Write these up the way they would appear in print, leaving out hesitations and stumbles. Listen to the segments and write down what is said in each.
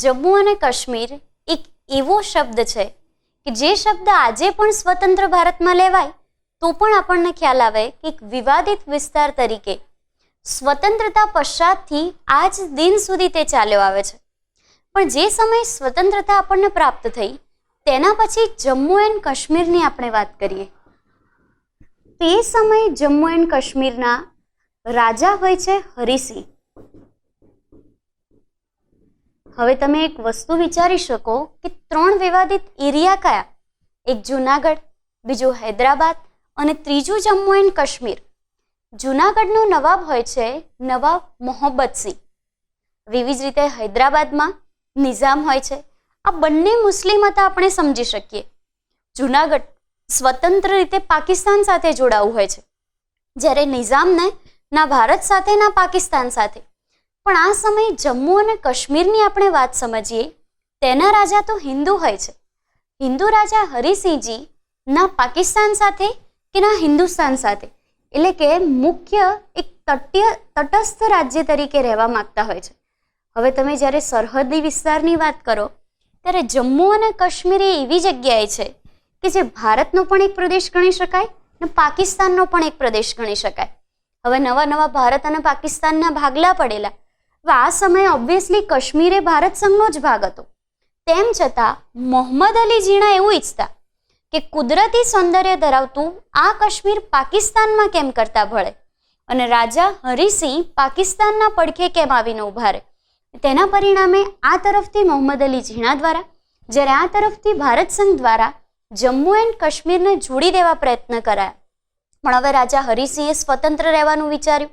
જમ્મુ અને કાશ્મીર એક એવો શબ્દ છે કે જે શબ્દ આજે પણ સ્વતંત્ર ભારતમાં લેવાય તો પણ આપણને ખ્યાલ આવે કે એક વિવાદિત વિસ્તાર તરીકે સ્વતંત્રતા પશ્ચાતથી આજ દિન સુધી તે ચાલ્યો આવે છે. પણ જે સમયે સ્વતંત્રતા આપણને પ્રાપ્ત થઈ તેના પછી જમ્મુ એન્ડ કાશ્મીરની આપણે વાત કરીએ. તે સમયે જમ્મુ એન્ડ કાશ્મીરના રાજા હોય છે હરિસિંહ. હવે તમે એક વસ્તુ વિચારી શકો કે ત્રણ વિવાદિત એરિયા કયા? એક જુનાગઢ, બીજું હૈદરાબાદ અને ત્રીજું જમ્મુ એન્ડ કાશ્મીર. જુનાગઢનો નવાબ હોય છે નવાબ મોહબ્બતસિંહ. એવી જ રીતે હૈદરાબાદમાં નિઝામ હોય છે. આ બંને મુસ્લિમ હતા આપણે સમજી શકીએ. જુનાગઢ સ્વતંત્ર રીતે પાકિસ્તાન સાથે જોડાવું હોય છે, જ્યારે નિઝામને ના ભારત સાથે ના પાકિસ્તાન સાથે. પણ આ સમયે જમ્મુ અને કાશ્મીરની આપણે વાત સમજીએ, તેના રાજા તો હિન્દુ હોય છે. હિન્દુ રાજા હરિસિંહજી ના પાકિસ્તાન સાથે કે ના હિન્દુસ્તાન સાથે, એટલે કે મુખ્ય એક તટસ્થ રાજ્ય તરીકે રહેવા માંગતા હોય છે. હવે તમે જ્યારે સરહદી વિસ્તારની વાત કરો ત્યારે જમ્મુ અને કાશ્મીર એવી જગ્યાએ છે કે જે ભારતનો પણ એક પ્રદેશ ગણી શકાય અને પાકિસ્તાનનો પણ એક પ્રદેશ ગણી શકાય. હવે નવા નવા ભારત અને પાકિસ્તાનના ભાગલા પડેલા. હવે આ સમયે ઓબ્વિયસલી કાશ્મીર એ ભારત સંઘનો જ ભાગ હતો. તેમ છતાં મોહમ્મદ અલી જીણા એવું ઈચ્છતા કે કુદરતી સૌંદર્ય ધરાવતું આ કાશ્મીર પાકિસ્તાનમાં કેમ કરતા ભળે અને રાજા હરિસિંહ પાકિસ્તાનના પડખે કેમ આવીને ઉભા રહે. તેના પરિણામે આ તરફથી મોહમ્મદ અલી જીણા દ્વારા, જ્યારે આ તરફથી ભારત સંઘ દ્વારા જમ્મુ એન્ડ કાશ્મીરને જોડી દેવા પ્રયત્ન કરાયા. પણ હવે રાજા હરિસિંહે સ્વતંત્ર રહેવાનું વિચાર્યું.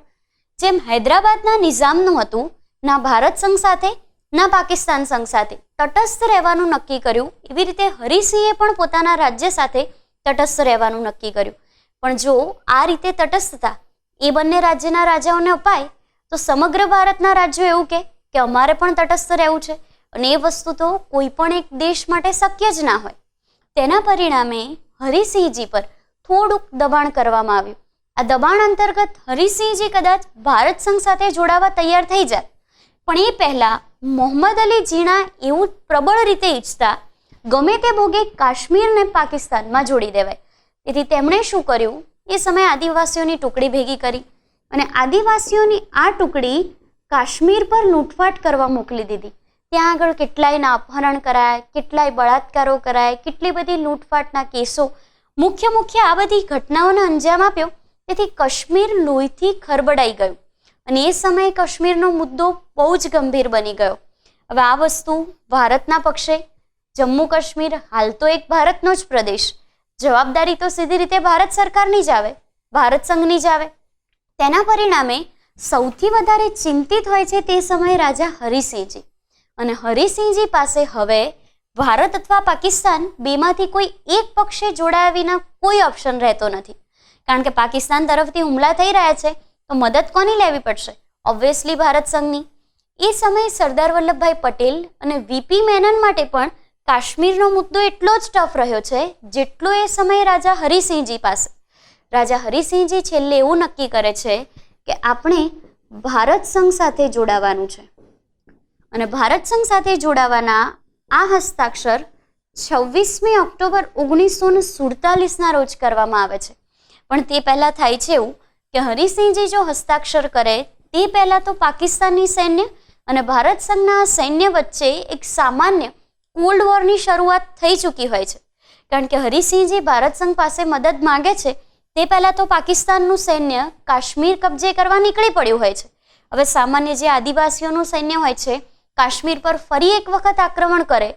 જેમ હૈદરાબાદના નિઝામનું હતું, ના ભારત સંઘ સાથે ના પાકિસ્તાન સંઘ સાથે તટસ્થ રહેવાનું નક્કી કર્યું, એવી રીતે હરિસિંહે પણ પોતાના રાજ્ય સાથે તટસ્થ રહેવાનું નક્કી કર્યું. પણ જો આ રીતે તટસ્થતા એ બંને રાજ્યના રાજાઓને અપાય તો સમગ્ર ભારતના રાજ્યો એવું કે અમારે પણ તટસ્થ રહેવું છે, અને એ વસ્તુ તો કોઈ પણ એક દેશ માટે શક્ય જ ના હોય. તેના પરિણામે હરિસિંહજી પર થોડુંક દબાણ કરવામાં આવ્યું. આ દબાણ અંતર્ગત હરિસિંહજી કદાચ ભારત સંઘ સાથે જોડાવા તૈયાર થઈ જાય, પણ એ પહેલા મોહમ્મદ અલી જીણા એવું પ્રબળ રીતે ઈચ્છતા ગમે તે ભોગે કાશ્મીરને પાકિસ્તાનમાં જોડી દેવાય. તેથી તેમણે શું કર્યું, એ સમયે આદિવાસીઓની ટુકડી ભેગી કરી અને આદિવાસીઓની આ ટુકડી કાશ્મીર પર લૂંટફાટ કરવા મોકલી દીધી. ત્યાં આગળ કેટલાયના અપહરણ કરાય, કેટલાય બળાત્કારો કરાય, કેટલી બધી લૂંટફાટના કેસો, મુખ્ય આ બધી ઘટનાઓને અંજામ આપ્યો. તેથી કાશ્મીર લોહીથી ખરબડાઈ ગયું અને એ સમયે કાશ્મીરનો મુદ્દો બહુ જ ગંભીર બની ગયો. હવે આ વસ્તુ ભારતના પક્ષે, જમ્મુ કાશ્મીર હાલ તો એક ભારતનો જ પ્રદેશ, જવાબદારી તો સીધી રીતે ભારત સરકારની જ આવે, ભારત સંઘની જ આવે. તેના પરિણામે સૌથી વધારે ચિંતિત હોય છે તે સમયે રાજા હરિસિંહજી. અને હરિસિંહજી પાસે હવે ભારત અથવા પાકિસ્તાન બેમાંથી કોઈ એક પક્ષે જોડાયા વિના કોઈ ઓપ્શન રહેતો નથી. કારણ કે પાકિસ્તાન તરફથી હુમલા થઈ રહ્યા છે તો મદદ કોની લેવી પડશે? ઓબ્વિયસલી ભારત સંઘની. એ સમયે સરદાર વલ્લભભાઈ પટેલ અને વીપી મેનન માટે પણ કાશ્મીરનો મુદ્દો એટલો જ ટફ રહ્યો છે જેટલો એ સમયે રાજા હરિસિંહજી પાસે. રાજા હરિસિંહજી છેલ્લે એવું નક્કી કરે છે કે આપણે ભારત સંઘ સાથે જોડાવાનું છે. અને ભારત સંઘ સાથે જોડાવાના આ હસ્તાક્ષર 26મી ઓક્ટોબર 1947ના રોજ કરવામાં આવે છે. પણ તે પહેલાં થાય છે એવું કે હરિસિંહજી જો હસ્તાક્ષર કરે તે પહેલાં તો પાકિસ્તાનની સૈન્ય અને ભારત સંઘના સૈન્ય વચ્ચે એક સામાન્ય કોલ્ડ વોરની શરૂઆત થઈ ચૂકી હોય છે. કારણ કે હરિસિંહજી ભારત સંઘ પાસે મદદ માંગે છે તે પહેલાં તો પાકિસ્તાનનું સૈન્ય કાશ્મીર કબજે કરવા નીકળી પડ્યું હોય છે. હવે સામાન્ય જે આદિવાસીઓનું સૈન્ય હોય છે કાશ્મીર પર ફરી એક વખત આક્રમણ કરે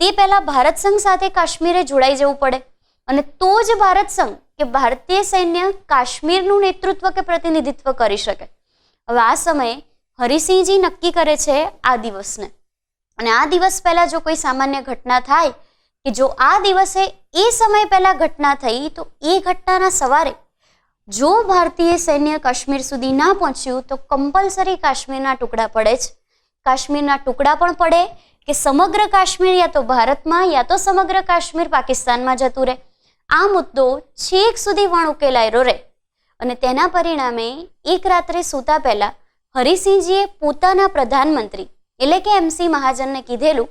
તે પહેલાં ભારત સંઘ સાથે કાશ્મીરે જોડાઈ જવું પડે, અને તો જ ભારત સંઘ કે ભારતીય સૈન્ય કાશ્મીરનું નેતૃત્વ કે પ્રતિનિધિત્વ કરી શકે. હવે આ સમયે હરિસિંહજી નક્કી કરે છે આ દિવસને, અને આ દિવસ પહેલાં જો કોઈ સામાન્ય ઘટના થાય કે જો આ દિવસે એ સમય પહેલાં ઘટના થઈ તો એ ઘટનાના સવારે જો ભારતીય સૈન્ય કાશ્મીર સુધી ના પહોંચ્યું તો કમ્પલસરી કાશ્મીરના ટુકડા પડે જ. કાશ્મીરના ટુકડા પણ પડે કે સમગ્ર કાશ્મીર યા તો ભારતમાં યા તો સમગ્ર કાશ્મીર પાકિસ્તાનમાં જતું રહે. આ મુદ્દો છેક સુધી વણ ઉકેલાયેલો રહે. અને તેના પરિણામે એક રાત્રે સૂતા પહેલા હરિસિંહજીએ પોતાના પ્રધાનમંત્રી એટલે કે MC મહાજનને કીધેલું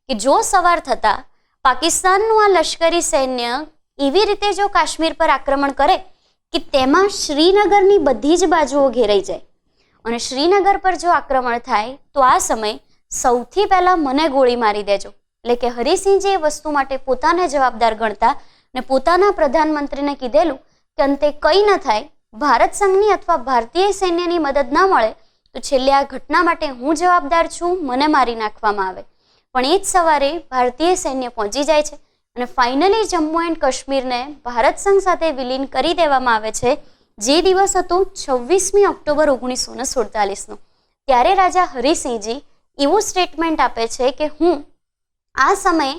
કે જો સવાર થતા પાકિસ્તાનનું આ લશ્કરી સૈન્ય એવી રીતે જો કાશ્મીર પર આક્રમણ કરે કે તેમાં શ્રીનગરની બધી જ બાજુઓ ઘેરાઈ જાય અને શ્રીનગર પર જો આક્રમણ થાય તો આ સમય સૌથી પહેલા મને ગોળી મારી દેજો. એટલે કે હરિસિંહજી એ વસ્તુ માટે પોતાને જવાબદાર ગણતા અને પોતાના પ્રધાનમંત્રીને કીધેલું કે અંતે કંઈ ન થાય, ભારત સંઘની અથવા ભારતીય સૈન્યની મદદ ન મળે તો છેલ્લે આ ઘટના માટે હું જવાબદાર છું, મને મારી નાખવામાં આવે. પણ એ જ સવારે ભારતીય સૈન્ય પહોંચી જાય છે અને ફાઇનલી જમ્મુ એન્ડ કાશ્મીરને ભારત સંઘ સાથે વિલીન કરી દેવામાં આવે છે. જે દિવસ હતો 26મી ઓક્ટોબર 1947નો. ત્યારે રાજા હરિસિંહજી એવું સ્ટેટમેન્ટ આપે છે કે હું આ સમયે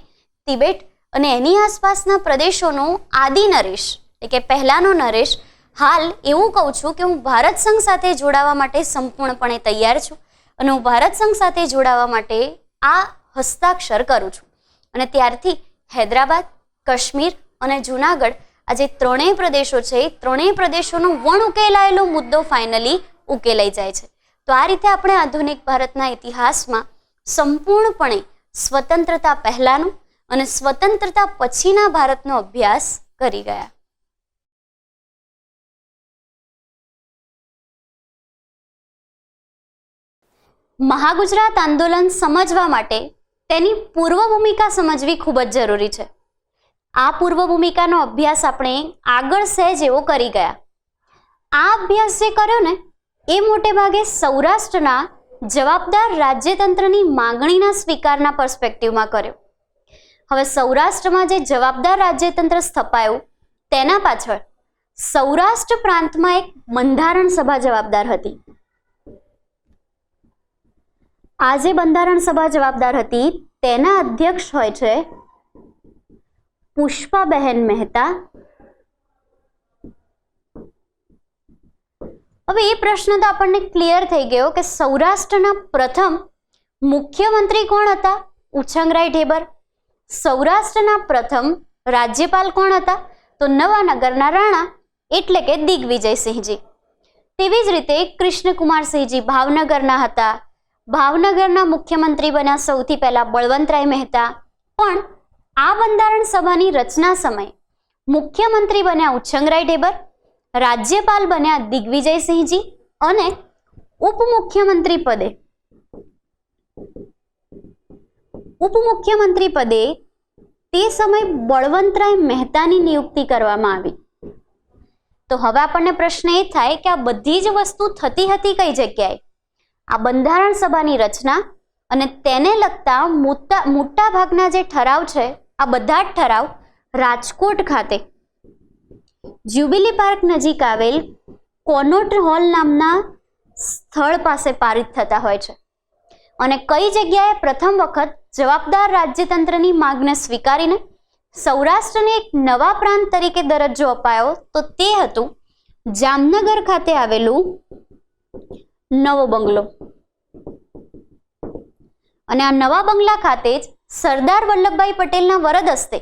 તિબેટ અને એની આસપાસના પ્રદેશોનો આદિ નરેશ, એટલે કે પહેલાનો નરેશ, હાલ એવું કહું છું કે હું ભારત સંઘ સાથે જોડાવા માટે સંપૂર્ણપણે તૈયાર છું અને હું ભારત સંઘ સાથે જોડાવા માટે આ હસ્તાક્ષર કરું છું. અને ત્યારથી હૈદરાબાદ, કાશ્મીર અને જૂનાગઢ આ જે ત્રણેય પ્રદેશો છે એ ત્રણેય પ્રદેશોનો વણ ઉકેલાયેલો મુદ્દો ફાઇનલી ઉકેલાઈ જાય છે. તો આ રીતે આપણે આધુનિક ભારતના ઇતિહાસમાં સંપૂર્ણપણે સ્વતંત્રતા પહેલાનો અને સ્વતંત્રતા પછીના ભારતનો અભ્યાસ કરી ગયા. મહાગુજરાત આંદોલન સમજવા માટે તેની પૂર્વ ભૂમિકા સમજવી ખૂબ જ જરૂરી છે. આ પૂર્વ ભૂમિકાનો અભ્યાસ આપણે આગળ સહેજ એવો કરી ગયા. આ અભ્યાસ જે કર્યો ને એ મોટે ભાગે સૌરાષ્ટ્રના જવાબદાર રાજ્યતંત્રની માંગણીના સ્વીકારના પર્સપેક્ટિવમાં કર્યો. હવે સૌરાષ્ટ્રમાં જે જવાબદાર રાજ્યતંત્ર સ્થપાયું તેના પાછળ સૌરાષ્ટ્ર પ્રાંતમાં એક બંધારણ સભા જવાબદાર હતી. આ જે બંધારણ સભા જવાબદાર હતી તેના અધ્યક્ષ હોય છે પુષ્પાબહેન મહેતા. હવે એ પ્રશ્ન તો આપણને ક્લિયર થઈ ગયો કે સૌરાષ્ટ્રના પ્રથમ મુખ્યમંત્રી કોણ હતા? ઉછંગરાય ઢેબર. સૌરાષ્ટ્રના પ્રથમ રાજ્યપાલ કોણ હતા? તો નવાનગરના રાણા એટલે કે દિગ્વિજયસિંહજી. તેવી જ રીતે કૃષ્ણકુમારસિંહજી ભાવનગરના હતા. ભાવનગરના મુખ્યમંત્રી બન્યા સૌથી પહેલા બળવંતરાય મહેતા. પણ આ બંધારણ સભાની રચના સમયે મુખ્યમંત્રી બન્યા ઉછંગરાય ઢેબર, રાજ્યપાલ બન્યા દિગ્વિજયસિંહજી અને ઉપમુખ્યમંત્રી પદે તે સમય બળવંતરાય મહેતાની નિયુક્તિ કરવામાં આવી. તો હવે આપણને પ્રશ્ન એ થાય કે આ બધી જ વસ્તુ થતી હતી કઈ જગ્યાએ? આ બંધારણ સભાની રચના અને તેને લગતા મોટા ભાગના જે ઠરાવ છે આ બધા જ ઠરાવ રાજકોટ ખાતે જ્યુબિલી પાર્ક નજીક આવેલ કોનોટ હોલ નામના સ્થળ પાસે પારિત થતા હોય છે. અને કઈ જગ્યાએ પ્રથમ વખત જવાબદાર રાજ્યતંત્રની માંગને સ્વીકારીને સૌરાષ્ટ્રને એક નવા પ્રાંત તરીકે દરજ્જો અપાયો તો તે હતું જામનગર ખાતે આવેલું નવો બંગલો. અને આ નવા બંગલા ખાતે જ સરદાર વલ્લભભાઈ પટેલના વરદ હસ્તે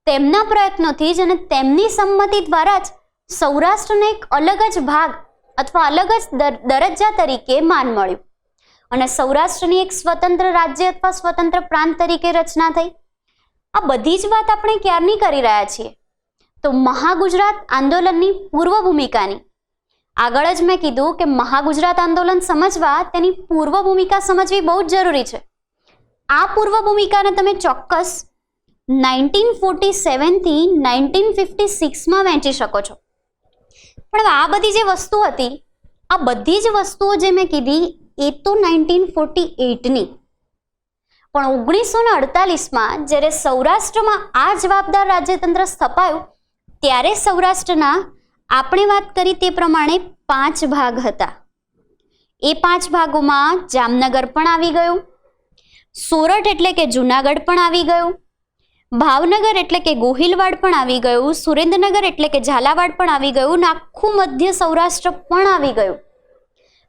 તેમના પ્રયત્નોથી જ અને તેમની સંમતિ દ્વારા જ સૌરાષ્ટ્રને એક અલગ જ ભાગ અથવા અલગ જ દરજ્જા તરીકે માન મળ્યું અને સૌરાષ્ટ્રની એક સ્વતંત્ર રાજ્ય અથવા સ્વતંત્ર પ્રાંત તરીકે રચના થઈ. આ બધી જ વાત આપણે ક્યારની કરી રહ્યા છીએ? તો મહાગુજરાત આંદોલનની પૂર્વ ભૂમિકાની. આગળ જ મેં કીધું કે મહાગુજરાત આંદોલન સમજવા તેની પૂર્વ ભૂમિકા સમજવી બહુ જ જરૂરી છે. આ પૂર્વ ભૂમિકાને તમે ચોક્કસ 1947 થી 1956માં વહેંચી શકો છો. પણ આ બધી જે વસ્તુ હતી, આ બધી જ વસ્તુઓ જે મેં કીધી એ તો 1948ની. પણ 1948માં જ્યારે સૌરાષ્ટ્રમાં આ જવાબદાર રાજ્યતંત્ર સ્થપાયું ત્યારે સૌરાષ્ટ્રના આપણે વાત કરી તે પ્રમાણે 5 ભાગ હતા. એ 5 ભાગોમાં જામનગર પણ આવી ગયું, સોરઠ એટલે કે જૂનાગઢ પણ આવી ગયું, ભાવનગર એટલે કે ગોહિલવાડ પણ આવી ગયું, સુરેન્દ્રનગર એટલે કે ઝાલાવાડ પણ આવી ગયું, અને આખું મધ્ય સૌરાષ્ટ્ર પણ આવી ગયું.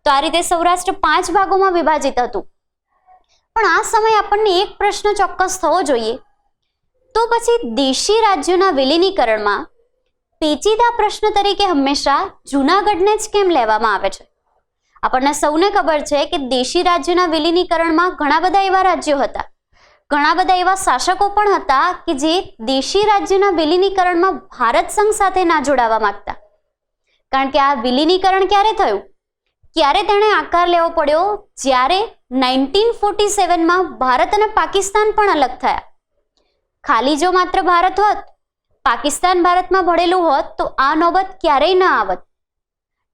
તો આ રીતે સૌરાષ્ટ્ર 5 ભાગોમાં વિભાજિત હતું. પણ આ સમયે આપણને એક પ્રશ્ન ચોક્કસ થવો જોઈએ, તો પછી દેશી રાજ્યોના વિલીનીકરણમાં પેચીદા પ્રશ્ન તરીકે હંમેશા જૂનાગઢને જ કેમ લેવામાં આવે છે? આપણને સૌને ખબર છે કે દેશી રાજ્યના વિલીનીકરણમાં ઘણા બધા એવા રાજ્યો હતા, ઘણા બધા એવા શાસકો પણ હતા કે જે દેશી રાજ્યના વિલીનીકરણમાં ભારત સંઘ સાથે ના જોડાવા માંગતા. કારણ કે આ વિલીનીકરણ ક્યારે થયું, ક્યારે તેણે આકાર લેવો પડ્યો, જ્યારે 1947માં ભારત અને પાકિસ્તાન પણ અલગ થયા. ખાલી જો માત્ર ભારત હોત, પાકિસ્તાન ભારતમાં ભળેલું હોત તો આ નોબત ક્યારેય ના આવત.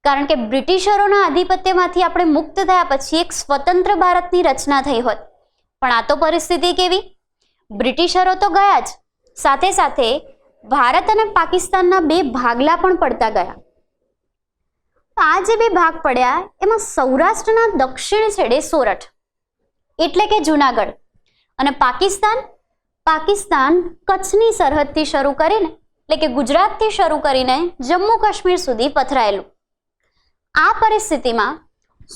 કારણ કે બ્રિટિશરોના આધિપત્યમાંથી આપણે મુક્ત થયા પછી એક સ્વતંત્ર ભારતની રચના થઈ હોત. પણ આ તો પરિસ્થિતિ કેવી, બ્રિટિશરો તો ગયા જ, સાથે સાથે ભારત અને પાકિસ્તાનના બે ભાગલા પણ પડતા ગયા. આ જે બે ભાગ પડ્યા એમાં સૌરાષ્ટ્રના દક્ષિણ છેડે સોરઠ એટલે કે જુનાગઢ અને પાકિસ્તાન કચ્છની સરહદથી શરૂ કરીને એટલે કે ગુજરાતથી શરૂ કરીને જમ્મુ કાશ્મીર સુધી પથરાયેલું. આ પરિસ્થિતિમાં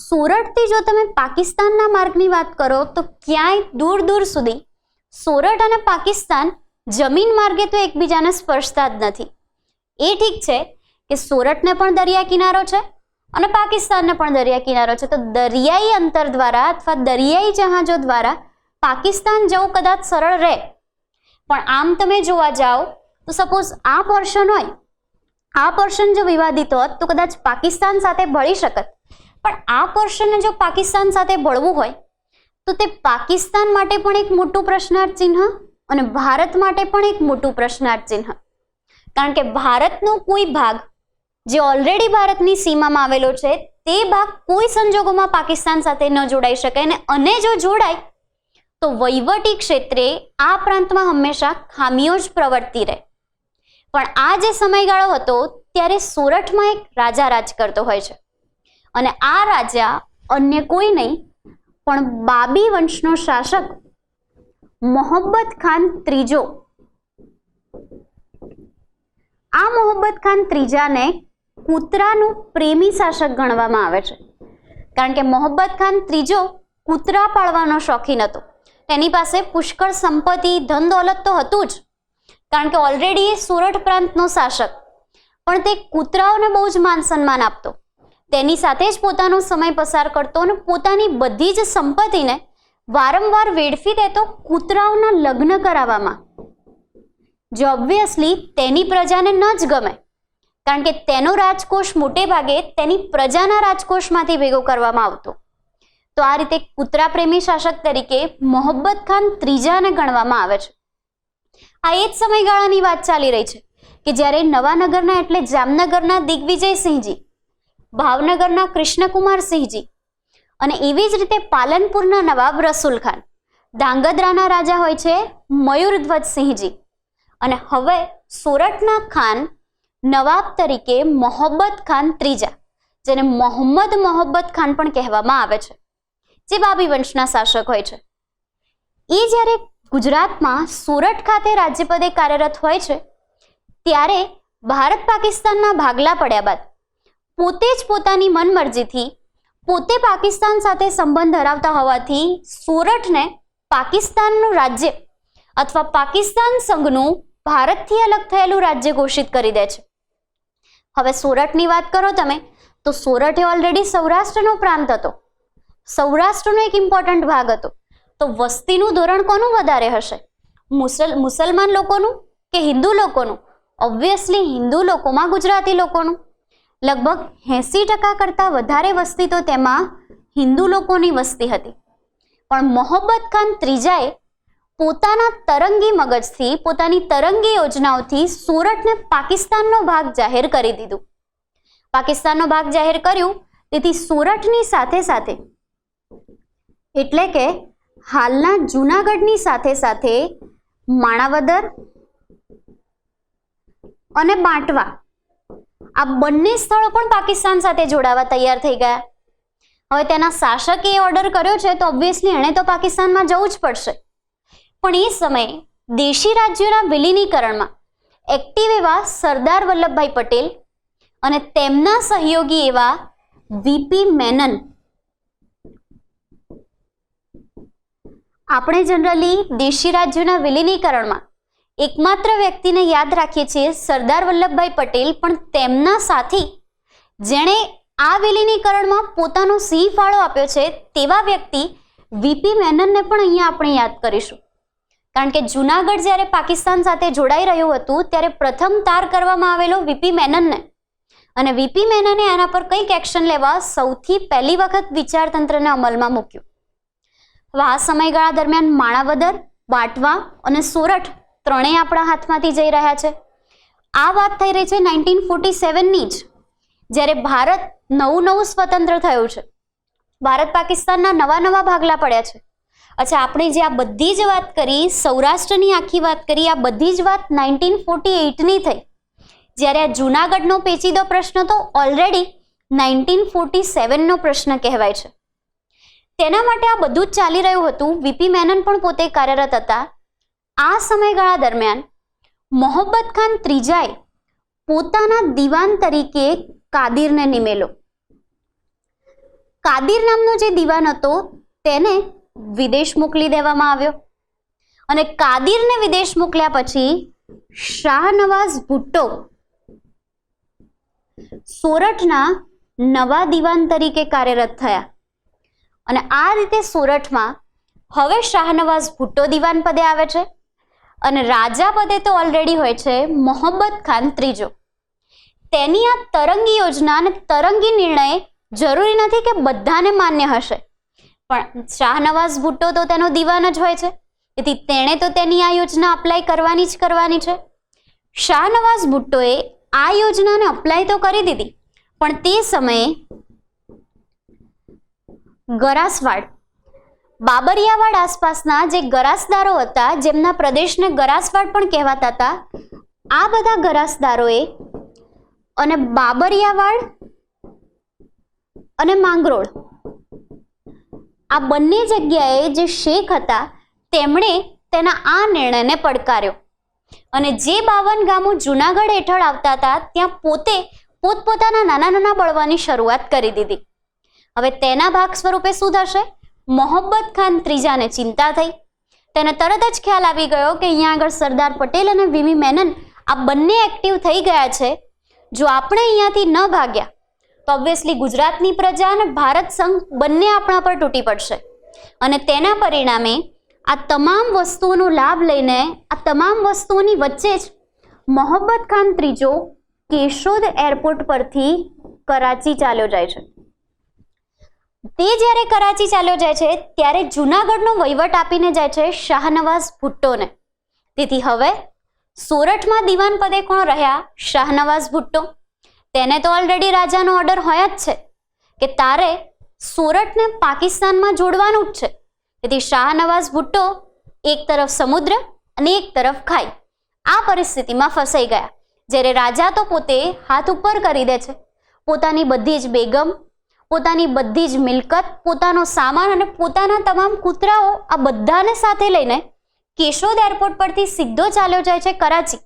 સોરઠથી જો તમે પાકિસ્તાનના માર્ગની વાત કરો તો ક્યાંય દૂર દૂર સુધી સોરઠ અને પાકિસ્તાન જમીન માર્ગે તો એકબીજાને સ્પર્શતા જ નથી. એ ઠીક છે કે સોરઠને પણ દરિયા કિનારો છે અને પાકિસ્તાનને પણ દરિયા કિનારો છે, તો દરિયાઈ અંતર દ્વારા અથવા દરિયાઈ જહાજો દ્વારા પાકિસ્તાન જવું કદાચ સરળ રહે. પણ આમ તમે જોવા જાઓ તો સપોઝ આ પોર્શન હોય, આ પોર્શન જો વિવાદિત હોત તો કદાચ પાકિસ્તાન સાથે ભળી શકત. પણ આ પોર્શનને જો પાકિસ્તાન સાથે ભળવું હોય તો તે પાકિસ્તાન માટે પણ એક મોટું પ્રશ્નાર્થ ચિહ્ન અને ભારત માટે પણ એક મોટું પ્રશ્નાર્થ ચિહ્ન. કારણ કે ભારતનો કોઈ ભાગ જે ઓલરેડી ભારતની સીમામાં આવેલો છે તે ભાગ કોઈ સંજોગોમાં પાકિસ્તાન સાથે ન જોડાઈ શકે, અને જો જોડાય તો વહીવટી ક્ષેત્રે આ પ્રાંતમાં હંમેશા ખામીઓ જ પ્રવર્તી રહે. પણ આ જે સમયગાળો હતો ત્યારે સોરઠમાં એક રાજા રાજ કરતો હોય છે, અને આ રાજા અન્ય કોઈ નહીં પણ બાબી વંશનો શાસક મોહબ્બત ખાન ત્રીજો. આ મોહબ્બત ખાન ત્રીજાને કૂતરાનું પ્રેમી શાસક ગણવામાં આવે છે. કારણ કે મોહબ્બત ખાન ત્રીજો કૂતરા પાળવાનો શોખીન હતો. તેની પાસે પુષ્કળ સંપત્તિ, ધન દોલત તો હતું જ, કારણ કે ઓલરેડી એ સોરઠ પ્રાંતનો શાસક, પણ તે કૂતરાઓને બહુ જ માન સન્માન આપતો. તેની સાથે જ પોતાનો સમય પસાર કરતો અને પોતાની બધી જ સંપત્તિને વારંવાર વેડફી દેતો કૂતરાઓના લગ્ન કરાવવામાં. જે ઓબ્વિયસલી તેની પ્રજાને ન જ ગમે, કારણ કે તેનો રાજકોષ મોટે ભાગે તેની પ્રજાના રાજકોષમાંથી ભેગો કરવામાં આવતો. તો આ રીતે કૂતરા પ્રેમી શાસક તરીકે મોહબ્બત ખાન ત્રીજાને ગણવામાં આવે છે. આ એ જ સમયગાળાની વાત ચાલી રહી છે કે જ્યારે નવાનગરના એટલે જામનગરના દિગ્વિજયસિંહજી, ભાવનગરના કૃષ્ણકુમારસિંહજી અને એવી જ રીતે પાલનપુરના નવાબ રસુલ ખાન, ધાંગધ્રાના રાજા હોય છે મયુરધ્વજસિંહજી, અને હવે સોરઠના ખાન નવાબ તરીકે મોહબ્બત ખાન ત્રીજા, જેને મોહબ્બત ખાન પણ કહેવામાં આવે છે, જે બાબી વંશના શાસક હોય છે. એ જ્યારે ગુજરાતમાં સોરઠ ખાતે રાજ્યપદે કાર્યરત હોય છે ત્યારે ભારત પાકિસ્તાનના ભાગલા પડ્યા બાદ પોતે જ પોતાની મનમરજીથી પોતે પાકિસ્તાન સાથે સંબંધ ધરાવતા હોવાથી સોરઠને પાકિસ્તાનનું રાજ્ય અથવા પાકિસ્તાન સંઘનું ભારતથી અલગ થયેલું રાજ્ય ઘોષિત કરી દે છે. હવે સોરઠની વાત કરો તમે તો સોરઠ એ ઓલરેડી સૌરાષ્ટ્રનો પ્રાંત હતો, સૌરાષ્ટ્રનો એક ઇમ્પોર્ટન્ટ ભાગ હતો. તો વસ્તીનું ધોરણ કોનું વધારે હશે, મુસલમાન લોકોનું કે હિન્દુ લોકોનું? ઓબ્વિયસલી હિન્દુ લોકોમાં ગુજરાતી લોકોનું. લગભગ 80% કરતાં વધારે વસ્તી તો તેમાં હિન્દુ લોકોની વસ્તી હતી. પણ મોહબ્બત ખાન ત્રીજાએ પોતાના તરંગી મગજથી, પોતાની તરંગી યોજનાઓથી સોરઠને પાકિસ્તાનનો ભાગ જાહેર કરી દીધું. પાકિસ્તાનનો ભાગ જાહેર કર્યું તેથી સોરઠની સાથે સાથે એટલે કે હાલના જૂનાગઢની સાથે સાથે માણાવદર અને બાંટવા આ બંને સ્થળો પણ પાકિસ્તાન સાથે જોડાવા તૈયાર થઈ ગયા. હવે તેના શાસકે ઓર્ડર કર્યો છે તો ઓબ્વિયસલી એણે તો પાકિસ્તાનમાં જવું જ પડશે. પણ એ સમયે દેશી રાજ્યોના વિલીનીકરણમાં એક્ટિવ એવા સરદાર વલ્લભભાઈ પટેલ અને તેમના સહયોગી એવા વીપી મેનન. આપણે જનરલી દેશી રાજ્યોના વિલીનીકરણમાં એકમાત્ર વ્યક્તિને યાદ રાખીએ છીએ સરદાર વલ્લભભાઈ પટેલ, પણ તેમના સાથી જેણે આ વિલીનીકરણમાં પોતાનો સિંહ ફાળો આપ્યો છે તેવા વ્યક્તિ વીપી મેનનને પણ અહીંયા આપણે યાદ કરીશું. કારણ કે જુનાગઢ જ્યારે પાકિસ્તાન સાથે જોડાઈ રહ્યું હતું ત્યારે પ્રથમ તાર કરવામાં આવેલો વીપી મેનનને, અને વીપી મેનને આના પર કંઈક એક્શન લેવા સૌથી પહેલી વખત વિચારતંત્રને અમલમાં મૂક્યું. હવે આ સમયગાળા દરમિયાન માણાવદર, બાટવા અને સોરઠ ત્રણેય આપણા હાથમાંથી જઈ રહ્યા છે. આ વાત થઈ રહી છે 1947ની જ, જ્યારે ભારત નવું સ્વતંત્ર થયું છે. ભારત પાકિસ્તાનના નવા ભાગલા પડ્યા છે. અચ્છા, આપણે જે આ બધી જ વાત કરી, સૌરાષ્ટ્રની આખી વાત કરી, આ બધી જ વાત 1948ની થઈ, જ્યારે આ જૂનાગઢનો પેચીદો પ્રશ્ન તો ઓલરેડી 1947નો પ્રશ્ન કહેવાય છે. તેના માટે આ બધું જ ચાલી રહ્યું હતું. વીપી મેનન પણ પોતે કાર્યરત હતા. આ સમયગાળા દરમિયાન મોહબ્બત ખાન ત્રીજાએ પોતાના દીવાન તરીકે કાદિરને નિમેલો. કાદિર નામનો જે દીવાન હતો તેને વિદેશ મોકલી દેવામાં આવ્યો, અને કાદિરને વિદેશ મોકલ્યા પછી શાહનવાઝ ભુટ્ટો સોરઠના નવા દીવાન તરીકે કાર્યરત થયા. અને આ રીતે સોરઠમાં હવે શાહનવાઝ ભુટ્ટો દીવાન પદે આવે છે, અને રાજા પદે તો ઓલરેડી હોય છે મોહબ્બત ખાન ત્રીજો. તેની આ તરંગી યોજના અને તરંગી નિર્ણય જરૂરી નથી કે બધાને માન્ય હશે, પણ શાહનવાઝ ભુટ્ટો તો તેનો દીવાન જ હોય છે, તેથી તેણે તો તેની આ યોજના અપ્લાય કરવાની જ કરવાની છે. શાહનવાઝ ભુટ્ટોએ આ યોજનાને અપ્લાય તો કરી દીધી, પણ તે સમયે ગરાસવાડ, બાબરિયાવાડ આસપાસના જે ગરાસદારો હતા, જેમના પ્રદેશને ગરાસવાડ પણ કહેવાતા હતા, આ બધા ગરાસદારોએ અને બાબરિયાવાડ અને માંગરોળ આ બંને જગ્યાએ જે શેખ હતા તેમણે તેના આ નિર્ણયને પડકાર્યો, અને જે 52 ગામો જૂનાગઢ હેઠળ આવતા હતા ત્યાં પોતે પોતપોતાના નાના બળવાની શરૂઆત કરી દીધી. હવે તેના ભાગ સ્વરૂપે શું થશે? મોહબ્બત ખાન ત્રીજાને ચિંતા થઈ. તેને તરત જ ખ્યાલ આવી ગયો કે અહીંયા આગળ સરદાર પટેલ અને વીવી મેનન આ બંને એક્ટિવ થઈ ગયા છે. જો આપણે અહીંયાથી ન ભાગ્યા તો ઓબ્વિયસલી ગુજરાતની પ્રજા અને ભારત સંઘ બંને આપણા પર તૂટી પડશે, અને તેના પરિણામે આ તમામ વસ્તુઓનો લાભ લઈને આ તમામ વસ્તુઓની વચ્ચે જ મોહબ્બત ખાન ત્રીજો કેશોદ એરપોર્ટ પરથી કરાચી ચાલ્યો જાય છે. તે જ્યારે કરાચી ચાલ્યો જાય છે ત્યારે જૂનાગઢનો વહીવટ આપીને જાય છે શાહનવાઝ ભુટ્ટોને. તેથી હવે સોરઠમાં દીવાન પદે કોણ રહ્યા? શાહનવાઝ ભુટ્ટો. તેને તો ઓલરેડી રાજાનો ઓર્ડર હોય જ છે કે તારે સોરઠને પાકિસ્તાનમાં જોડવાનું જ છે. તેથી શાહનવાઝ ભુટ્ટો એક તરફ સમુદ્ર અને એક તરફ ખાઈ, આ પરિસ્થિતિમાં ફસાઈ ગયા. જ્યારે રાજા તો પોતે હાથ ઉપર કરી દે છે, પોતાની બધી જ બેગમ, પોતાની બધી જ મિલકત, પોતાનો સામાન અને પોતાના તમામ કૂતરાઓ આ બધાને સાથે લઈને કેશોદ એરપોર્ટ પરથી સીધો ચાલ્યો જાય છે કરાચી,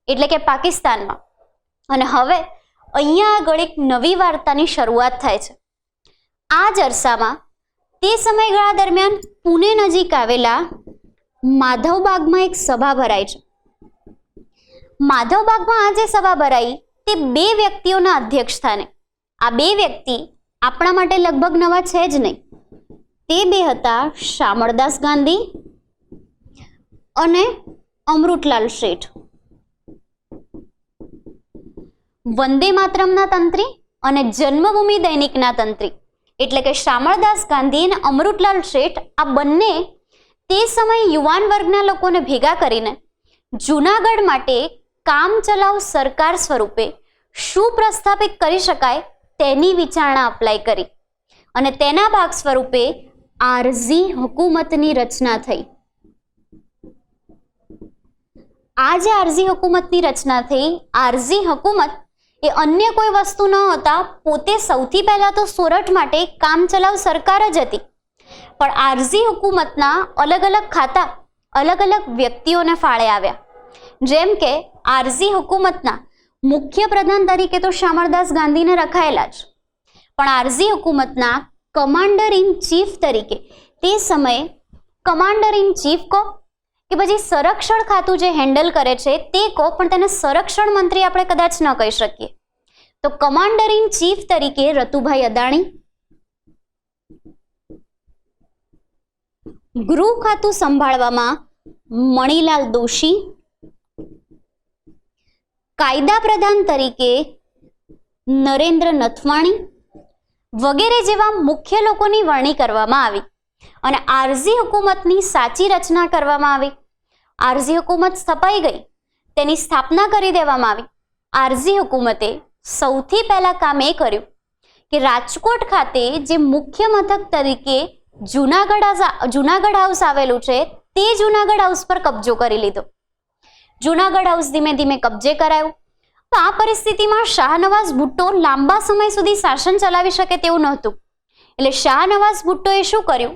એટલે કે પાકિસ્તાનમાં. અને હવે અહીંયા આગળ એક નવી વાર્તાની શરૂઆત થાય છે. આ જ અરસામાં તે સમયગાળા દરમિયાન પુણે નજીક આવેલા માધવબાગમાં એક સભા ભરાય છે. માધવબાગમાં આ જે સભા ભરાઈ તે 2 વ્યક્તિઓના અધ્યક્ષ સ્થાને. આ 2 વ્યક્તિ આપણા માટે લગભગ નવા છે જ નહીં. તે 2 હતા શામળદાસ ગાંધી અને અમૃતલાલ શેઠ. વંદે માતરમના તંત્રી અને જન્મભૂમિ દૈનિકના તંત્રી, એટલે કે શામળદાસ ગાંધી અને અમૃતલાલ શેઠ આ બંને તે સમયે યુવાન વર્ગના લોકોને ભેગા કરીને જૂનાગઢ માટે કામચલાઉ સરકાર સ્વરૂપે શું પ્રસ્થાપિત કરી શકાય તેની વિચારણા અપ્લાય કરી, અને તેના ભાગ સ્વરૂપે આરઝી હુકુમતની રચના થઈ. આ જે આરઝી હુકુમતની રચના થઈ, આરઝી હુકુમત એ અન્ય કોઈ વસ્તુ ન હતા, પોતે સૌથી પહેલા તો સોરઠ માટે કામચલાઉ સરકાર જ હતી. પણ આરઝી હુકુમતના અલગ અલગ ખાતા અલગ અલગ વ્યક્તિઓને ફાળે આવ્યા. જેમ કે આરઝી હુકુમતના મુખ્ય પ્રધાન તરીકે તો શામળદાસ ગાંધીને રખાયેલા જ, પણ આરઝી હુકુમતના કમાન્ડર ઇન ચીફ તરીકે તે સમયે કમાન્ડર ઇન ચીફ કહો કે પછી સંરક્ષણ ખાતું જે હેન્ડલ કરે છે તે કહો, પણ તેને સંરક્ષણ મંત્રી આપણે કદાચ ન કહી શકીએ. તો કમાન્ડર ઇન ચીફ તરીકે રતુભાઈ અદાણી, ગૃહ ખાતું સંભાળવામાં મણિલાલ દોશી, કાયદા પ્રધાન તરીકે નરેન્દ્ર નથવાણી વગેરે જેવા મુખ્ય લોકોની વરણી કરવામાં આવી અને આરઝી હુકુમતની સાચી રચના કરવામાં આવી. આરઝી હુકુમત સ્થપાઈ ગઈ, તેની સ્થાપના કરી દેવામાં આવી. આરઝી હુકુમતે સૌથી પહેલા કામ એ કર્યું કે રાજકોટ ખાતે જે મુખ્ય મથક તરીકે જુનાગઢ હાઉસ આવેલું છે તે જુનાગઢ હાઉસ પર કબજો કરી લીધો. જુનાગઢ હાઉસ ધીમે ધીમે કબજે કરાયું. તો આ પરિસ્થિતિમાં શાહનવાઝ ભુટ્ટો લાંબા સમય સુધી શાસન ચલાવી શકે તેવું નહોતું. એટલે શાહનવાઝ ભુટ્ટોએ શું કર્યું,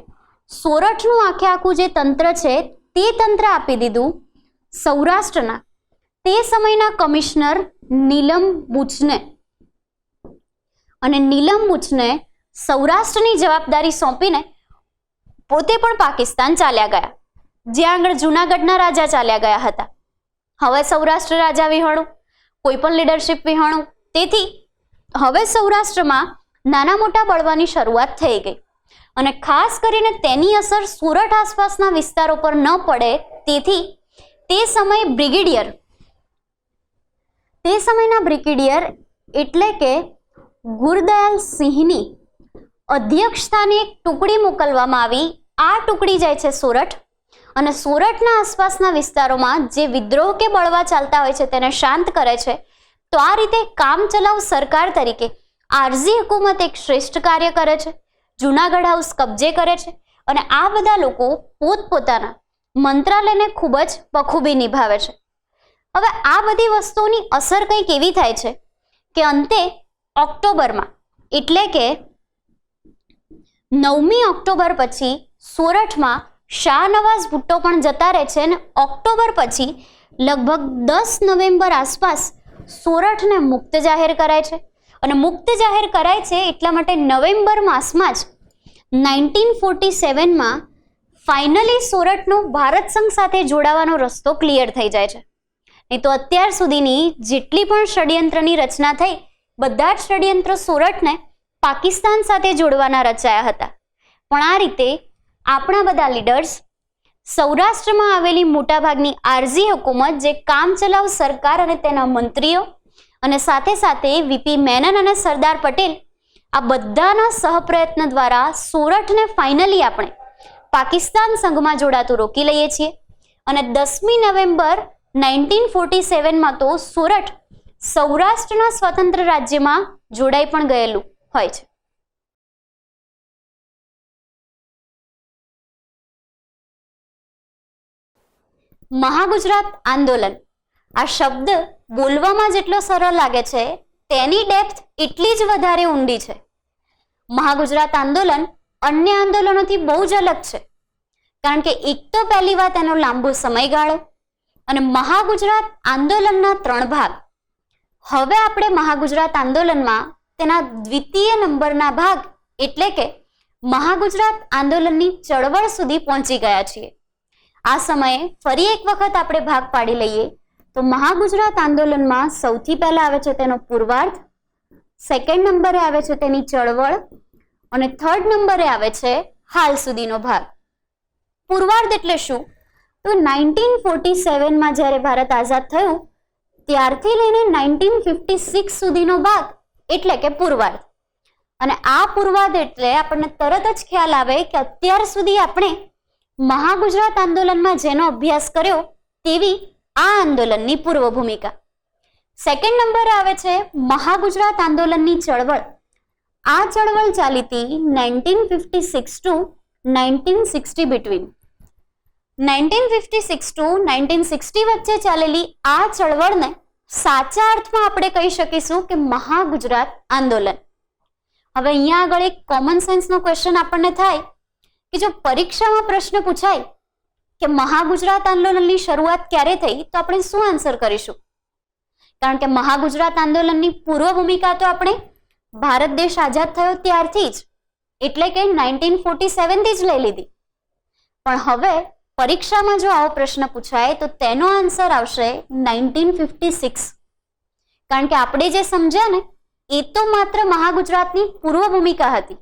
સોરઠનું આખું જે તંત્ર છે તે તંત્ર આપી દીધું સૌરાષ્ટ્રના તે સમયના કમિશનર નીલમ બુચને. અને નીલમ બુચને સૌરાષ્ટ્રની જવાબદારી સોંપીને પોતે પણ પાકિસ્તાન ચાલ્યા ગયા, જ્યાં આગળ જુનાગઢના રાજા ચાલ્યા ગયા હતા. હવે સૌરાષ્ટ્ર રાજા વિહોણું, કોઈ પણ લીડરશિપ વિહોણું. તેથી હવે સૌરાષ્ટ્રમાં નાના મોટા બળવાની શરૂઆત થઈ ગઈ અને ખાસ કરીને તેની અસર સુરત આસપાસના વિસ્તારો પર ન પડે તેથી તે સમયના બ્રિગેડિયર એટલે કે ગુરદયાલ સિંહની અધ્યક્ષસ્થાને એક ટુકડી મોકલવામાં આવી. આ ટુકડી જાય છે સોરઠ અને સોરઠના આસપાસના વિસ્તારોમાં જે વિદ્રોહ કે બળવા ચાલતા હોય છે તેને શાંત કરે છે. તો આ રીતે કામચલાઉ સરકાર તરીકે આરઝી હુકુમત એક શ્રેષ્ઠ કાર્ય કરે છે. જુનાગઢ હાઉસ કબજે કરે છે અને આ બધા લોકો પોતપોતાના મંત્રાલયને ખૂબ જ બખૂબી નિભાવે છે. હવે આ બધી વસ્તુઓની અસર કંઈક એવી થાય છે કે અંતે ઓક્ટોબરમાં એટલે કે 9મી ઓક્ટોબર પછી સોરઠમાં શાહનવાઝ ભુટ્ટો પણ જતા રહે છે અને ઓક્ટોબર પછી લગભગ 10 નવેમ્બર આસપાસ સોરઠને મુક્ત જાહેર કરાય છે. અને મુક્ત જાહેર કરાય છે એટલા માટે નવેમ્બર માસમાં જ 1947માં ફાઇનલી સોરઠનો ભારત સંઘ સાથે જોડાવાનો રસ્તો ક્લિયર થઈ જાય છે. નહીં તો અત્યાર સુધીની જેટલી પણ ષડયંત્રની રચના થઈ બધા જ ષડયંત્રો સોરઠને પાકિસ્તાન સાથે જોડવાના રચાયા હતા. પણ આ રીતે આપણા બધા લીડર્સ, સૌરાષ્ટ્રમાં આવેલી મોટાભાગની આરઝી હુકુમત જે કામચલાઉ સરકાર અને તેના મંત્રીઓ અને સાથે સાથે વીપી મેનન અને સરદાર પટેલ આ બધાના સહપ્રયત્ન દ્વારા સોરઠને ફાઇનલી આપણે પાકિસ્તાન સંઘમાં જોડાતું રોકી લઈએ છીએ. અને 10મી નવેમ્બર 1947માં તો સોરઠ સૌરાષ્ટ્રના સ્વતંત્ર રાજ્યમાં જોડાઈ પણ ગયેલું હોય છે. મહાગુજરાત આંદોલન આ શબ્દ બોલવામાં જેટલો સરળ લાગે છે તેની ડેપ્થ એટલી જ વધારે ઊંડી છે. મહાગુજરાત આંદોલન અન્ય આંદોલનોથી બહુ જ અલગ છે કારણ કે એક તો પહેલી વાત એનો લાંબો સમયગાળો અને મહાગુજરાત આંદોલનના 3 ભાગ. હવે આપણે મહાગુજરાત આંદોલનમાં તેના દ્વિતીય નંબરના ભાગ એટલે કે મહાગુજરાત આંદોલનની ચળવળ સુધી પહોંચી ગયા છીએ. આ સમયે ફરી એક વખત આપણે ભાગ પાડી લઈએ તો મહાગુજરાત આંદોલનમાં સૌથી પહેલા આવે છે તેનો પૂર્વાર્ધ, સેકન્ડ નંબરે આવે છે તેની ચળવળ અને થર્ડ નંબરે આવે છે હાલ સુધીનો ભાગ. પૂર્વાર્ધ એટલે શું? તો 1947માં જ્યારે ભારત આઝાદ થયું ત્યારથી લઈને 1956 સુધીનો ભાગ એટલે કે પૂર્વાર્ધ. અને આ પૂર્વાર્ધ એટલે આપણને તરત જ ખ્યાલ આવે કે અત્યાર સુધી આપણે મહાગુજરાત આંદોલનમાં જેનો અભ્યાસ કર્યો તેવી આ આંદોલનની પૂર્વ ભૂમિકા. સેકન્ડ નંબરે આવે છે મહાગુજરાત આંદોલનની ચળવળ. આ ચળવળ ચાલી હતી 1956 ટુ 1960 બિટવીન. 1956 ટુ 1960 વચ્ચે ચાલેલી આ ચળવળને સાચા અર્થમાં આપણે કહી શકીશું કે મહાગુજરાત આંદોલન. હવે અહીંયા આગળ એક કોમન સેન્સનો ક્વેશ્ચન આપણને થાય કે જો પરીક્ષામાં પ્રશ્ન પૂછાય કે મહાગુજરાત આંદોલનની શરૂઆત ક્યારે થઈ તો આપણે શું આન્સર કરીશું? કારણ કે મહાગુજરાત આંદોલનની પૂર્વ ભૂમિકા તો આપણે ભારત દેશ આઝાદ થયો ત્યારથી જ એટલે કે 1947 થી જ લઈ લીધી. પણ હવે પરીક્ષામાં જો આવો પ્રશ્ન પૂછાય તો તેનો આન્સર આવશે 1956. કારણ કે આપણે જે સમજ્યા ને એ તો માત્ર મહાગુજરાતની પૂર્વ ભૂમિકા હતી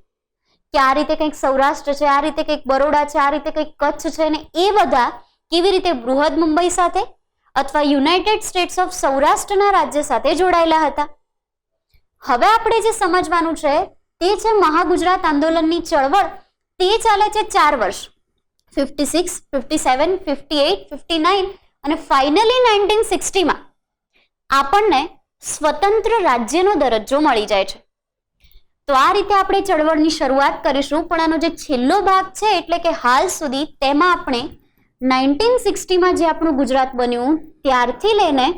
કે આ રીતે કંઈક સૌરાષ્ટ્ર છે, આ રીતે કંઈક બરોડા છે, આ રીતે કંઈક કચ્છ છે, ને એ બધા કેવી રીતે બૃહદ મુંબઈ સાથે અથવા યુનાઇટેડ સ્ટેટ્સ ઓફ સૌરાષ્ટ્રના રાજ્ય સાથે જોડાયેલા હતા. હવે આપણે જે સમજવાનું છે તે છે મહાગુજરાત આંદોલનની ચળવળ તે ચાલે છે 4 વર્ષ, 56, 57, 58, 59 અને ફાઇનલી 1960માં આપણને સ્વતંત્ર રાજ્યનો દરજ્જો મળી જાય છે. તો આ રીતે આપણે ચળવળની શરૂઆત કરીશું, પણ આનો જે છેલ્લો ભાગ છે એટલે કે હાલ સુધી તેમાં આપણે 1960માં જે આપણું ગુજરાત બન્યું ત્યારથી લઈને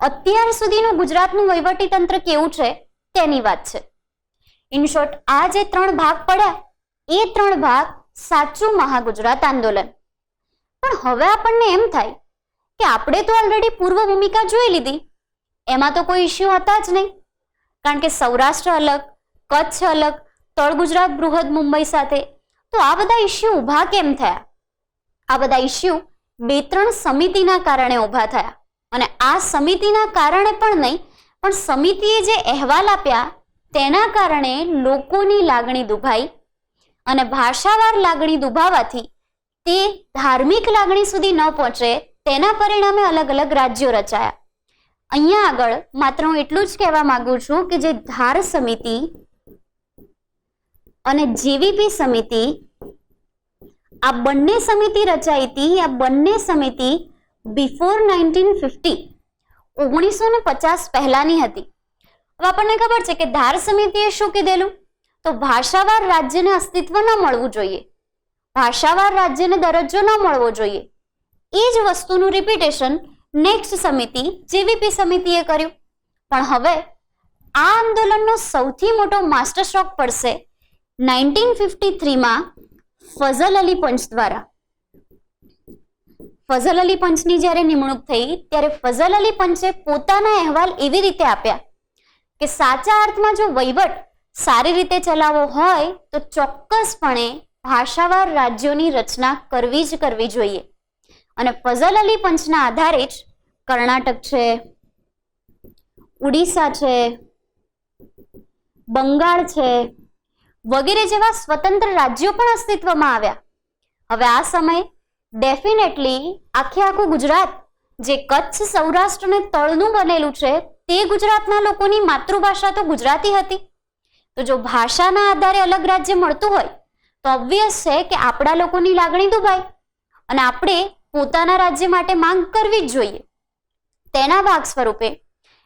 અત્યાર સુધીનું ગુજરાતનું વહીવટી તંત્ર કેવું છે તેની વાત છે. ઇન શોર્ટ, આ જે 3 ભાગ પડ્યા એ 3 ભાગ સાચું મહાગુજરાત આંદોલન. પણ હવે આપણને એમ થાય કે આપણે તો ઓલરેડી પૂર્વ ભૂમિકા જોઈ લીધી, એમાં તો કોઈ ઇસ્યુ હતા જ નહીં, કારણ કે સૌરાષ્ટ્ર અલગ, કચ્છ અલગ, તળ ગુજરાત બૃહદ મુંબઈ સાથે. તો આ બધા ઇસ્યુ ઊભા કેમ થયા? આ બધા ઇસ્યુ 2-3 સમિતિના કારણે ઊભા થયા. અને આ સમિતિના કારણે પણ નહીં, પણ સમિતિએ જે અહેવાલ આપ્યા તેના કારણે લોકોની લાગણી દુભાઈ અને ભાષાવાર લાગણી દુભાવાથી તે ધાર્મિક લાગણી સુધી ન પહોંચે તેના પરિણામે અલગ અલગ રાજ્યો રચાયા. અહીંયા આગળ માત્ર હું એટલું જ કહેવા માંગુ છું કે જે ધાર સમિતિ અને જેવીપી સમિતિ, આ બંને સમિતિ રચાઈ હતી, આ બંને સમિતિ બિફોર 1950 1950 પહેલાની હતી. હવે આપણને ખબર છે કે ધાર સમિતિએ શું કીધેલું? તો ભાષાવાર રાજ્યને અસ્તિત્વ ન મળવું જોઈએ, ભાષાવાર રાજ્યને દરજ્જો ન મળવો જોઈએ. એ જ વસ્તુનું રિપીટેશન નેક્સ્ટ સમિતિ જેવીપી સમિતિએ કર્યું. પણ હવે આ આંદોલનનો સૌથી મોટો માસ્ટર સ્ટ્રોક પડશે 1953માં ફઝલ અલી પંચ દ્વારા. ફઝલ અલી પંચની જ્યારે નિમણૂક થઈ ત્યારે ફઝલ અલી પંચે પોતાના અહેવાલ એવી રીતે આપ્યા કે સાચા અર્થમાં જો વહીવટ સારી રીતે ચલાવવો હોય તો ચોક્કસપણે ભાષાવાર રાજ્યોની રચના કરવી જ કરવી જોઈએ. અને ફઝલ અલી પંચના આધારે જ કર્ણાટક છે, ઉડીસા છે, બંગાળ છે વગેરે જેવા સ્વતંત્ર રાજ્યો પણ અસ્તિત્વમાં આવ્યા. હવે આ સમય ડેફિનેટલી આખું ગુજરાત જે કચ્છ, સૌરાષ્ટ્ર અને તળનું બનેલું છે તે ગુજરાતના લોકોની માતૃભાષા તો ગુજરાતી હતી. તો જો ભાષાના આધારે અલગ રાજ્ય મળતું હોય તો ઓબ્વિયસ છે કે આપણા લોકોની લાગણી દુભાય અને આપણે પોતાના રાજ્ય માટે માંગ કરવી જ જોઈએ. તેના ભાગ સ્વરૂપે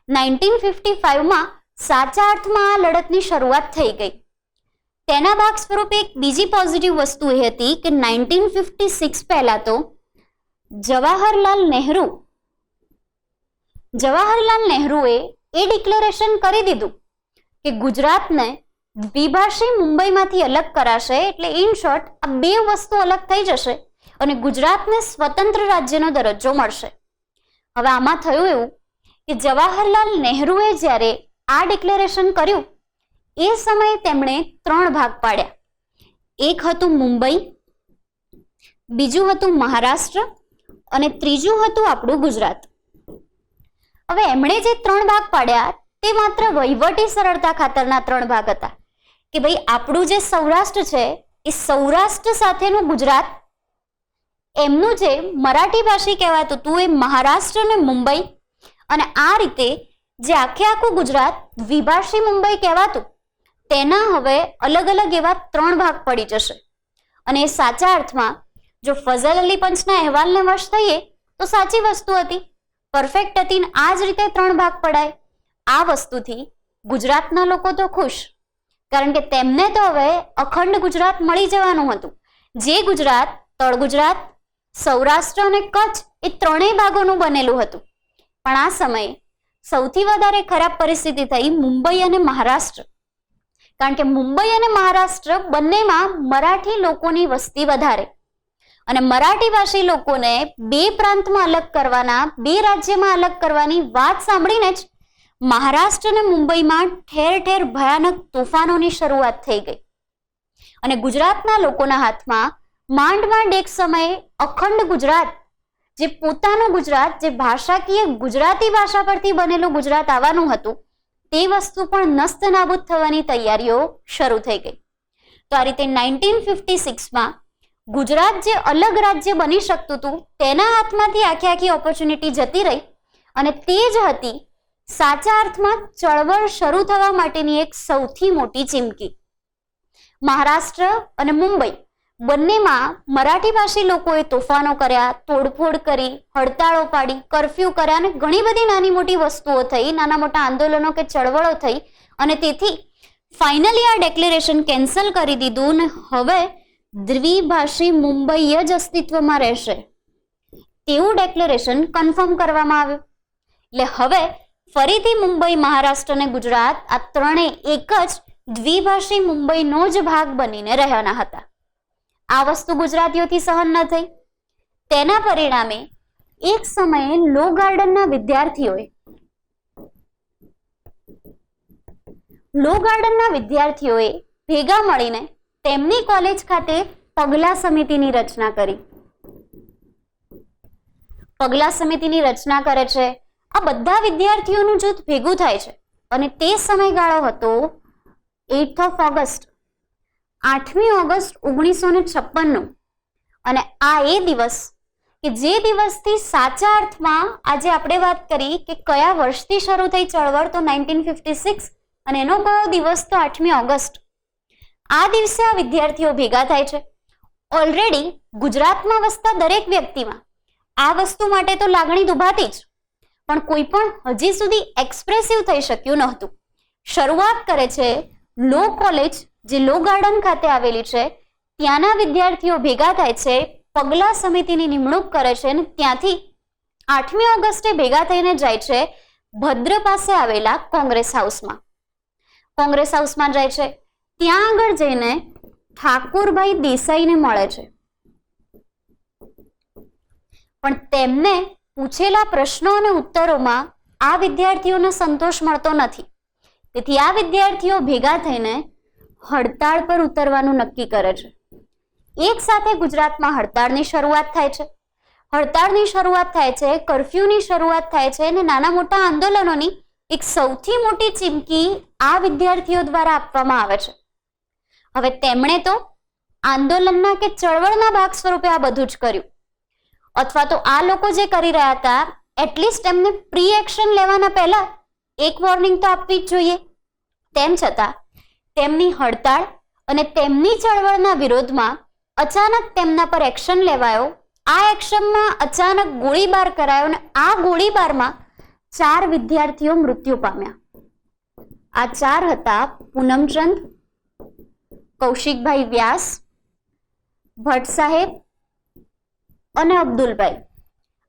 1955માં સાચા અર્થમાં આ લડતની શરૂઆત થઈ ગઈ. તેના ભાગ સ્વરૂપે એક બીજી પોઝિટિવ વસ્તુ એ હતી કે 1956 પહેલા તો જવાહરલાલ નહેરુએ એ ડિક્લેરેશન કરી દીધું કે ગુજરાતને દ્વિભાષી મુંબઈમાંથી અલગ કરાશે. એટલે ઇન શોર્ટ આ બે વસ્તુ અલગ થઈ જશે અને ગુજરાતને સ્વતંત્ર રાજ્યનો દરજ્જો મળશે. હવે આમાં થયું એવું કે જવાહરલાલ નહેરુએ જ્યારે આ ડિક્લેરેશન કર્યું એ સમયે તેમણે 3 ભાગ પાડ્યા. એક હતું મુંબઈ, બીજું હતું મહારાષ્ટ્ર અને ત્રીજું હતું આપણું ગુજરાત. હવે એમણે જે 3 ભાગ પાડ્યા તે માત્ર વહીવટી સરળતા ખાતરના 3 ભાગ હતા કે ભાઈ આપણું જે સૌરાષ્ટ્ર છે એ સૌરાષ્ટ્ર સાથેનું ગુજરાત, એમનું જે મરાઠી ભાષી કહેવાતું હતું એ મહારાષ્ટ્ર અને મુંબઈ, અને આ રીતે જે આખું ગુજરાત દ્વિભાષી મુંબઈ કહેવાતું તેના હવે અલગ અલગ એવા 3 ભાગ પડી જશે. અને એ સાચા અર્થમાં જો ફઝલ અલી પંચના અહેવાલને વશ થઈએ તો સાચી વસ્તુ હતી, પરફેક્ટ હતી. આ જ રીતે 3 ભાગ પડાય. આ વસ્તુથી ગુજરાતના લોકો તો ખુશ, કારણ કે તેમને તો હવે અખંડ ગુજરાત મળી જવાનું હતું. જે ગુજરાત તળ ગુજરાત, સૌરાષ્ટ્ર અને કચ્છ એ 3 ભાગોનું બનેલું હતું. પણ આ સમયે સૌથી વધારે ખરાબ પરિસ્થિતિ થઈ મુંબઈ અને મહારાષ્ટ્ર, કારણ કે મુંબઈ અને મહારાષ્ટ્ર બંનેમાં મરાઠી લોકોની વસ્તી વધારે અને મરાઠી ભાષી લોકોને 2 પ્રાંતમાં અલગ કરવાના, 2 રાજ્યમાં અલગ કરવાની વાત સાંભળીને જ મહારાષ્ટ્ર અને મુંબઈમાં ઠેર ઠેર ભયાનક તોફાનોની શરૂઆત થઈ ગઈ. અને ગુજરાતના લોકોના હાથમાં માંડ એક સમયે અખંડ ગુજરાત, જે પોતાનું ગુજરાત, જે ભાષાકીય ગુજરાતી ભાષા પરથી બનેલું ગુજરાત આવવાનું હતું, તે વસ્તુ પણ નસ્ત નાબૂદ થવાની તૈયારીઓ શરૂ થઈ ગઈ. તો આ રીતે 1956માં ગુજરાત જે અલગ રાજ્ય બની શકતું હતું તેના હાથમાંથી આખી ઓપોર્ચ્યુનિટી જતી રહી અને તે જ હતી સાચા અર્થમાં ચળવળ શરૂ થવા માટેની એક સૌથી મોટી ચીમકી. મહારાષ્ટ્ર અને મુંબઈ બંનેમાં મરાઠી ભાષી લોકોએ તોફાનો કર્યા, તોડફોડ કરી, હડતાળો પાડી, કરફ્યુ કર્યા અને ઘણી બધી નાની મોટી વસ્તુઓ થઈ, નાના મોટા આંદોલનો કે ચળવળો થઈ અને તેથી ફાઇનલી આ ડેક્લેરેશન કેન્સલ કરી દીધું ને હવે દ્વિભાષી મુંબઈ જ અસ્તિત્વમાં રહેશે તેવું ડેક્લેરેશન કન્ફર્મ કરવામાં આવ્યું. એટલે હવે ફરીથી મુંબઈ, મહારાષ્ટ્ર અને ગુજરાત આ ત્રણેય એક જ દ્વિભાષી મુંબઈનો જ ભાગ બનીને રહેવાના હતા. આ વસ્તુ ગુજરાતીઓથી સહન ન થઈ. તેના પરિણામે એક સમયે લો ગાર્ડનના વિદ્યાર્થીઓએ ભેગા મળીને તેમની કોલેજ ખાતે પગલા સમિતિની રચના કરી. પગલા સમિતિની રચના કરે છે. આ બધા વિદ્યાર્થીઓનું જૂથ ભેગું થાય છે અને તે સમયગાળો હતો 8th ઓગસ્ટ 8મી ઓગસ્ટ 1956 અને આ એ દિવસ કે જે દિવસથી સાચા અર્થમાં આજે આપણે વાત કરી કે કયા વર્ષથી શરૂ થઈ ચળવળ તો 1956 અને એનો કયો દિવસ તો 8મી ઓગસ્ટ. આ દિવસે આ વિદ્યાર્થીઓ ભેગા થાય છે. ઓલરેડી ગુજરાતમાં વસતા દરેક વ્યક્તિમાં આ વસ્તુ માટે તો લાગણી દુભાતી જ, પણ કોઈ પણ હજી સુધી એક્સપ્રેસિવ થઈ શક્યું નહોતું. શરૂઆત કરે છે લો કોલેજ જે લો ગાર્ડન ખાતે આવેલી છે ત્યાંના વિદ્યાર્થીઓ ભેગા થાય છે, પગલા સમિતિની નિમણૂક કરે છે અને ત્યાંથી 8મી ઓગસ્ટે ભેગા થઈને જાય છે ભદ્ર પાસે આવેલા કોંગ્રેસ હાઉસમાં. કોંગ્રેસ હાઉસમાં જાય છે. ત્યાં આગળ જઈને ઠાકુરભાઈ દેસાઈને મળે છે, પણ તેમને પૂછેલા પ્રશ્નો અને ઉત્તરોમાં આ વિદ્યાર્થીઓને સંતોષ મળતો નથી. તેથી આ વિદ્યાર્થીઓ ભેગા થઈને હડતાળ પર ઉતરવાનું નક્કી કરે છે. એક સાથે ગુજરાતમાં હડતાળની શરૂઆત થાય છે. કરફ્યુની શરૂઆત થાય છે અને નાના મોટા આંદોલનોની એક સૌથી મોટી ચીમકી આ વિદ્યાર્થીઓ દ્વારા આપવામાં આવે છે. હવે તેમણે તો આંદોલનના કે ચળવળના ભાગ સ્વરૂપે આ બધું જ કર્યું, અથવા તો આ લોકો જે કરી રહ્યા હતા એટલીસ્ટ એમને પ્રી એક્શન લેવાના પહેલા એક વોર્નિંગ તો આપવી જ જોઈએ. તેમ છતાં તેમની હડતાળ અને તેમની ચળવળના વિરોધમાં અચાનક તેમના પર એક્શન લેવાયો. આ એક્શનમાં અચાનક ગોળીબાર કરાયો અને આ ગોળીબારમાં 4 વિદ્યાર્થીઓ મૃત્યુ પામ્યા. આ 4 હતા પૂનમચંદ, કૌશિકભાઈ વ્યાસ, ભટ્ટ સાહેબ અને અબ્દુલભાઈ.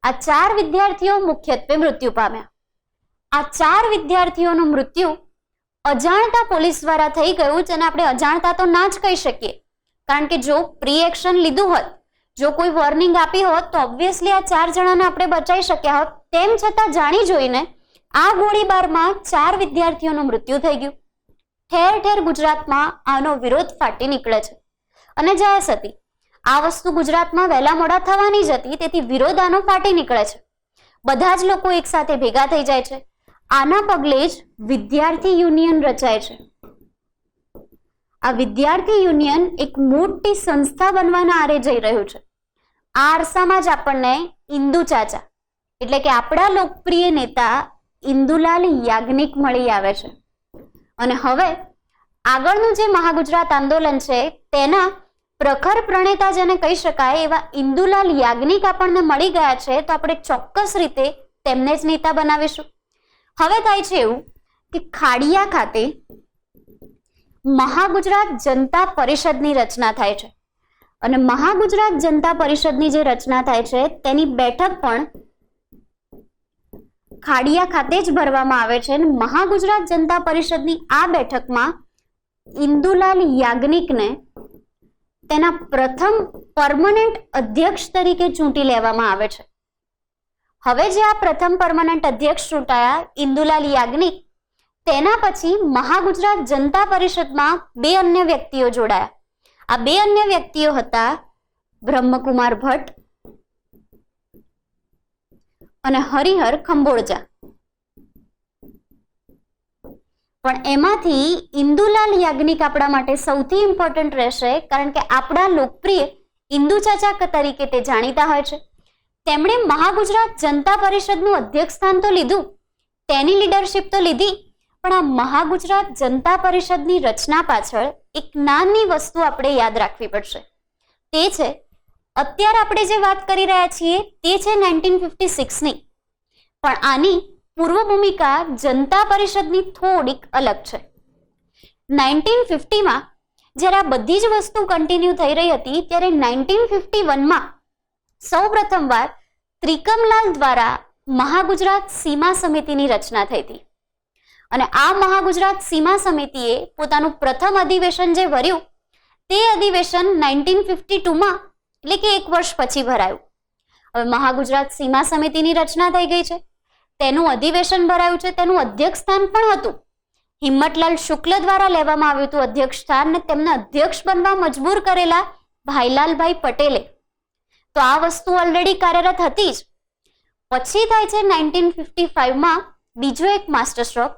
આ 4 વિદ્યાર્થીઓ મુખ્યત્વે મૃત્યુ પામ્યા. આ 4 વિદ્યાર્થીઓનું મૃત્યુ અજાણતા પોલીસ દ્વારા થઈ ગયું, જેને આપણે અજાણતા તો ના જ કહી શકીએ, કારણ કે જો પ્રી એક્શન લીધું હોત, જો કોઈ વોર્નિંગ આપી હોત તો ઓબ્વિયસલી આ 4 જણાને આપણે બચાવી શક્યા હોત. તેમ છતાં જાણી જોઈને આ ગોળીબારમાં 4 વિદ્યાર્થીઓનું મૃત્યુ થઈ ગયું. ઠેર ઠેર ગુજરાતમાં આનો વિરોધ ફાટી નીકળે છે અને જાહેર હતી આ વસ્તુ ગુજરાતમાં વહેલા મોડા થવાની જ હતી, તેથી વિરોધ આનો ફાટી નીકળે છે. બધા જ લોકો એક સાથે ભેગા થઈ જાય છે. આના પગલે જ વિદ્યાર્થી યુનિયન રચાય છે. આ વિદ્યાર્થી યુનિયન એક મોટી સંસ્થા બનવાના આરે જઈ રહ્યું છે. આ અરસામાં જ આપણને ઇન્દુ ચાચા એટલે કે આપણા લોકપ્રિય નેતા ઇન્દુલાલ યાજ્ઞિક મળી આવે છે અને હવે આગળનું જે મહાગુજરાત આંદોલન છે તેના પ્રખર પ્રણેતા જેને કહી શકાય એવા ઇન્દુલાલ યાજ્ઞિક આપણને મળી ગયા છે, તો આપણે ચોક્કસ રીતે તેમને જ નેતા બનાવીશું. હવે થાય છે એવું કે ખાડિયા ખાતે મહાગુજરાત જનતા પરિષદની રચના થાય છે અને મહાગુજરાત જનતા પરિષદની જે રચના થાય છે તેની બેઠક પણ ખાડિયા ખાતે જ ભરવામાં આવે છે. મહાગુજરાત જનતા પરિષદની આ બેઠકમાં ઇન્દુલાલ યાજ્ઞિકને તેના પ્રથમ પરમનન્ટ અધ્યક્ષ તરીકે ચૂંટી લેવામાં આવે છે. હવે જે આ પ્રથમ પરમનન્ટ અધ્યક્ષ ચૂંટાયા ઇન્દુલાલ યાજ્ઞિક, તેના પછી મહાગુજરાત જનતા પરિષદમાં 2 અન્ય વ્યક્તિઓ જોડાયા. આ 2 અન્ય વ્યક્તિઓ હતા બ્રહ્મકુમાર ભટ્ટ અને હરિહર ખંભોળજા. પણ એમાંથી ઇન્દુલાલ યાજ્ઞિક આપણા માટે સૌથી ઇમ્પોર્ટન્ટ રહેશે, કારણ કે આપણા લોકપ્રિય ઇન્દુ ચાચા તરીકે તે જાણીતા હોય છે. તેમણે મહાગુજરાત જનતા પરિષદનું અધ્યક્ષ સ્થાન તો લીધું, તેની લીડરશિપ તો લીધી, પણ આ મહાગુજરાત જનતા પરિષદની રચના પાછળ એક નાની વસ્તુ આપણે યાદ રાખવી પડશે. તે છે, અત્યારે આપણે જે વાત કરી રહ્યા છીએ તે છે 1956ની, પણ આની પૂર્વ ભૂમિકા જનતા પરિષદની થોડીક અલગ છે. 1950માં જ્યારે આ બધી જ વસ્તુ કન્ટિન્યુ થઈ રહી હતી, ત્યારે 1951માં સૌ પ્રથમવાર ત્રિકમલાલ દ્વારા મહાગુજરાત સીમા સમિતિની રચના થઈ હતી. અને આ મહાગુજરાત સીમા સમિતિએ પોતાનું પ્રથમ અધિવેશન જે ભર્યું તે અધિવેશન 1952માં, એટલે કે એક વર્ષ પછી ભરાયું. હવે મહાગુજરાત સીમા સમિતિની રચના થઈ ગઈ છે, તેનું અધિવેશન ભરાયું છે, તેનું અધ્યક્ષ સ્થાન પણ હતું. હિંમતલાલ શુક્લ દ્વારા લેવામાં આવ્યું હતું અધ્યક્ષ સ્થાન, ને તેમને અધ્યક્ષ બનવા મજબૂર કરેલા ભાઈલાલભાઈ પટેલે. તો આ વસ્તુ ઓલરેડી કાર્યરત હતી જ. પછી થાય છે 1955માં બીજો એક માસ્ટર સ્ટ્રોક,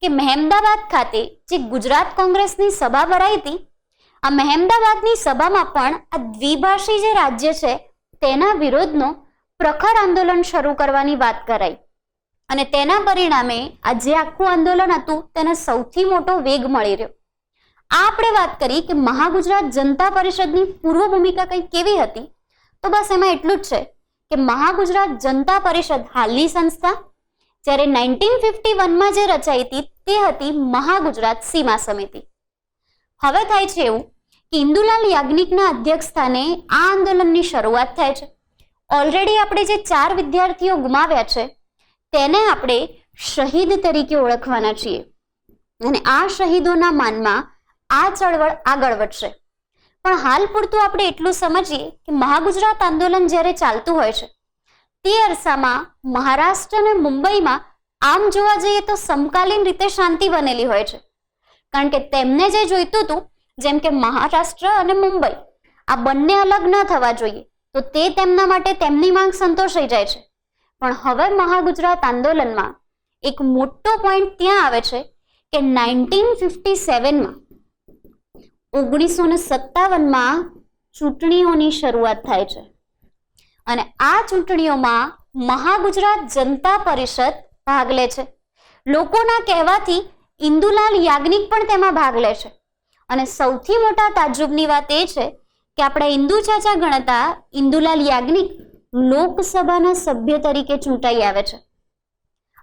કે મહેમદાબાદ ખાતે જે ગુજરાત કોંગ્રેસની સભા ભરાઈ હતી, આ મહેમદાબાદની સભામાં પણ આ દ્વિભાષી જે રાજ્ય છે તેના વિરોધનો પ્રખર આંદોલન શરૂ કરવાની વાત કરાઈ. અને તેના પરિણામે આ જે આખું આંદોલન હતું તેને સૌથી મોટો વેગ મળી રહ્યો. આ આપણે વાત કરી કે મહાગુજરાત જનતા પરિષદની પૂર્વ ભૂમિકા કઈ કેવી હતી. તો બસ એમાં એટલું જ છે કે મહાગુજરાત જનતા પરિષદ હાલની સંસ્થા, જ્યારે 1951માં જે રચાઈ હતી તે હતી મહાગુજરાત સીમા સમિતિ. હવે થાય છે એવું કે ઇન્દુલાલ યાજ્ઞિકના અધ્યક્ષ સ્થાને આ આંદોલનની શરૂઆત થાય છે. ઓલરેડી આપણે જે 4 વિદ્યાર્થીઓ ગુમાવ્યા છે તેને આપણે શહીદ તરીકે ઓળખવાના છીએ, અને આ શહીદોના માનમાં આ ચળવળ આગળ વધશે. પણ હાલ પૂરતું આપણે એટલું સમજીએ કે મહાગુજરાત આંદોલન જ્યારે ચાલતું હોય છે તે અરસામાં મહારાષ્ટ્ર અને મુંબઈમાં આમ જોવા જઈએ તો સમકાલીન રીતે શાંતિ બનેલી હોય છે, કારણ કે તેમને જે જોઈતું હતું, જેમ કે મહારાષ્ટ્ર અને મુંબઈ આ બંને અલગ ન થવા જોઈએ, તો તે તેમના માટે તેમની માંગ સંતોષાઈ જાય છે. પણ હવે મહાગુજરાત આંદોલનમાં એક મોટો પોઈન્ટ ત્યાં આવે છે કે 1957માં 1957માં ચૂંટણીઓની શરૂઆત થાય છે, અને આ ચૂંટણીઓમાં મહાગુજરાત જનતા પરિષદ ભાગ લે છે. લોકોના કહેવાથી ઇન્દુલાલ યાજ્ઞિક પણ તેમાં ભાગ લે છે. અને સૌથી મોટા તાજુબની વાત એ છે કે આપણા ઇન્દુ ચાચા ગણતા ઇન્દુલાલ યાજ્ઞિક લોકસભાના સભ્ય તરીકે ચૂંટાઈ આવે છે.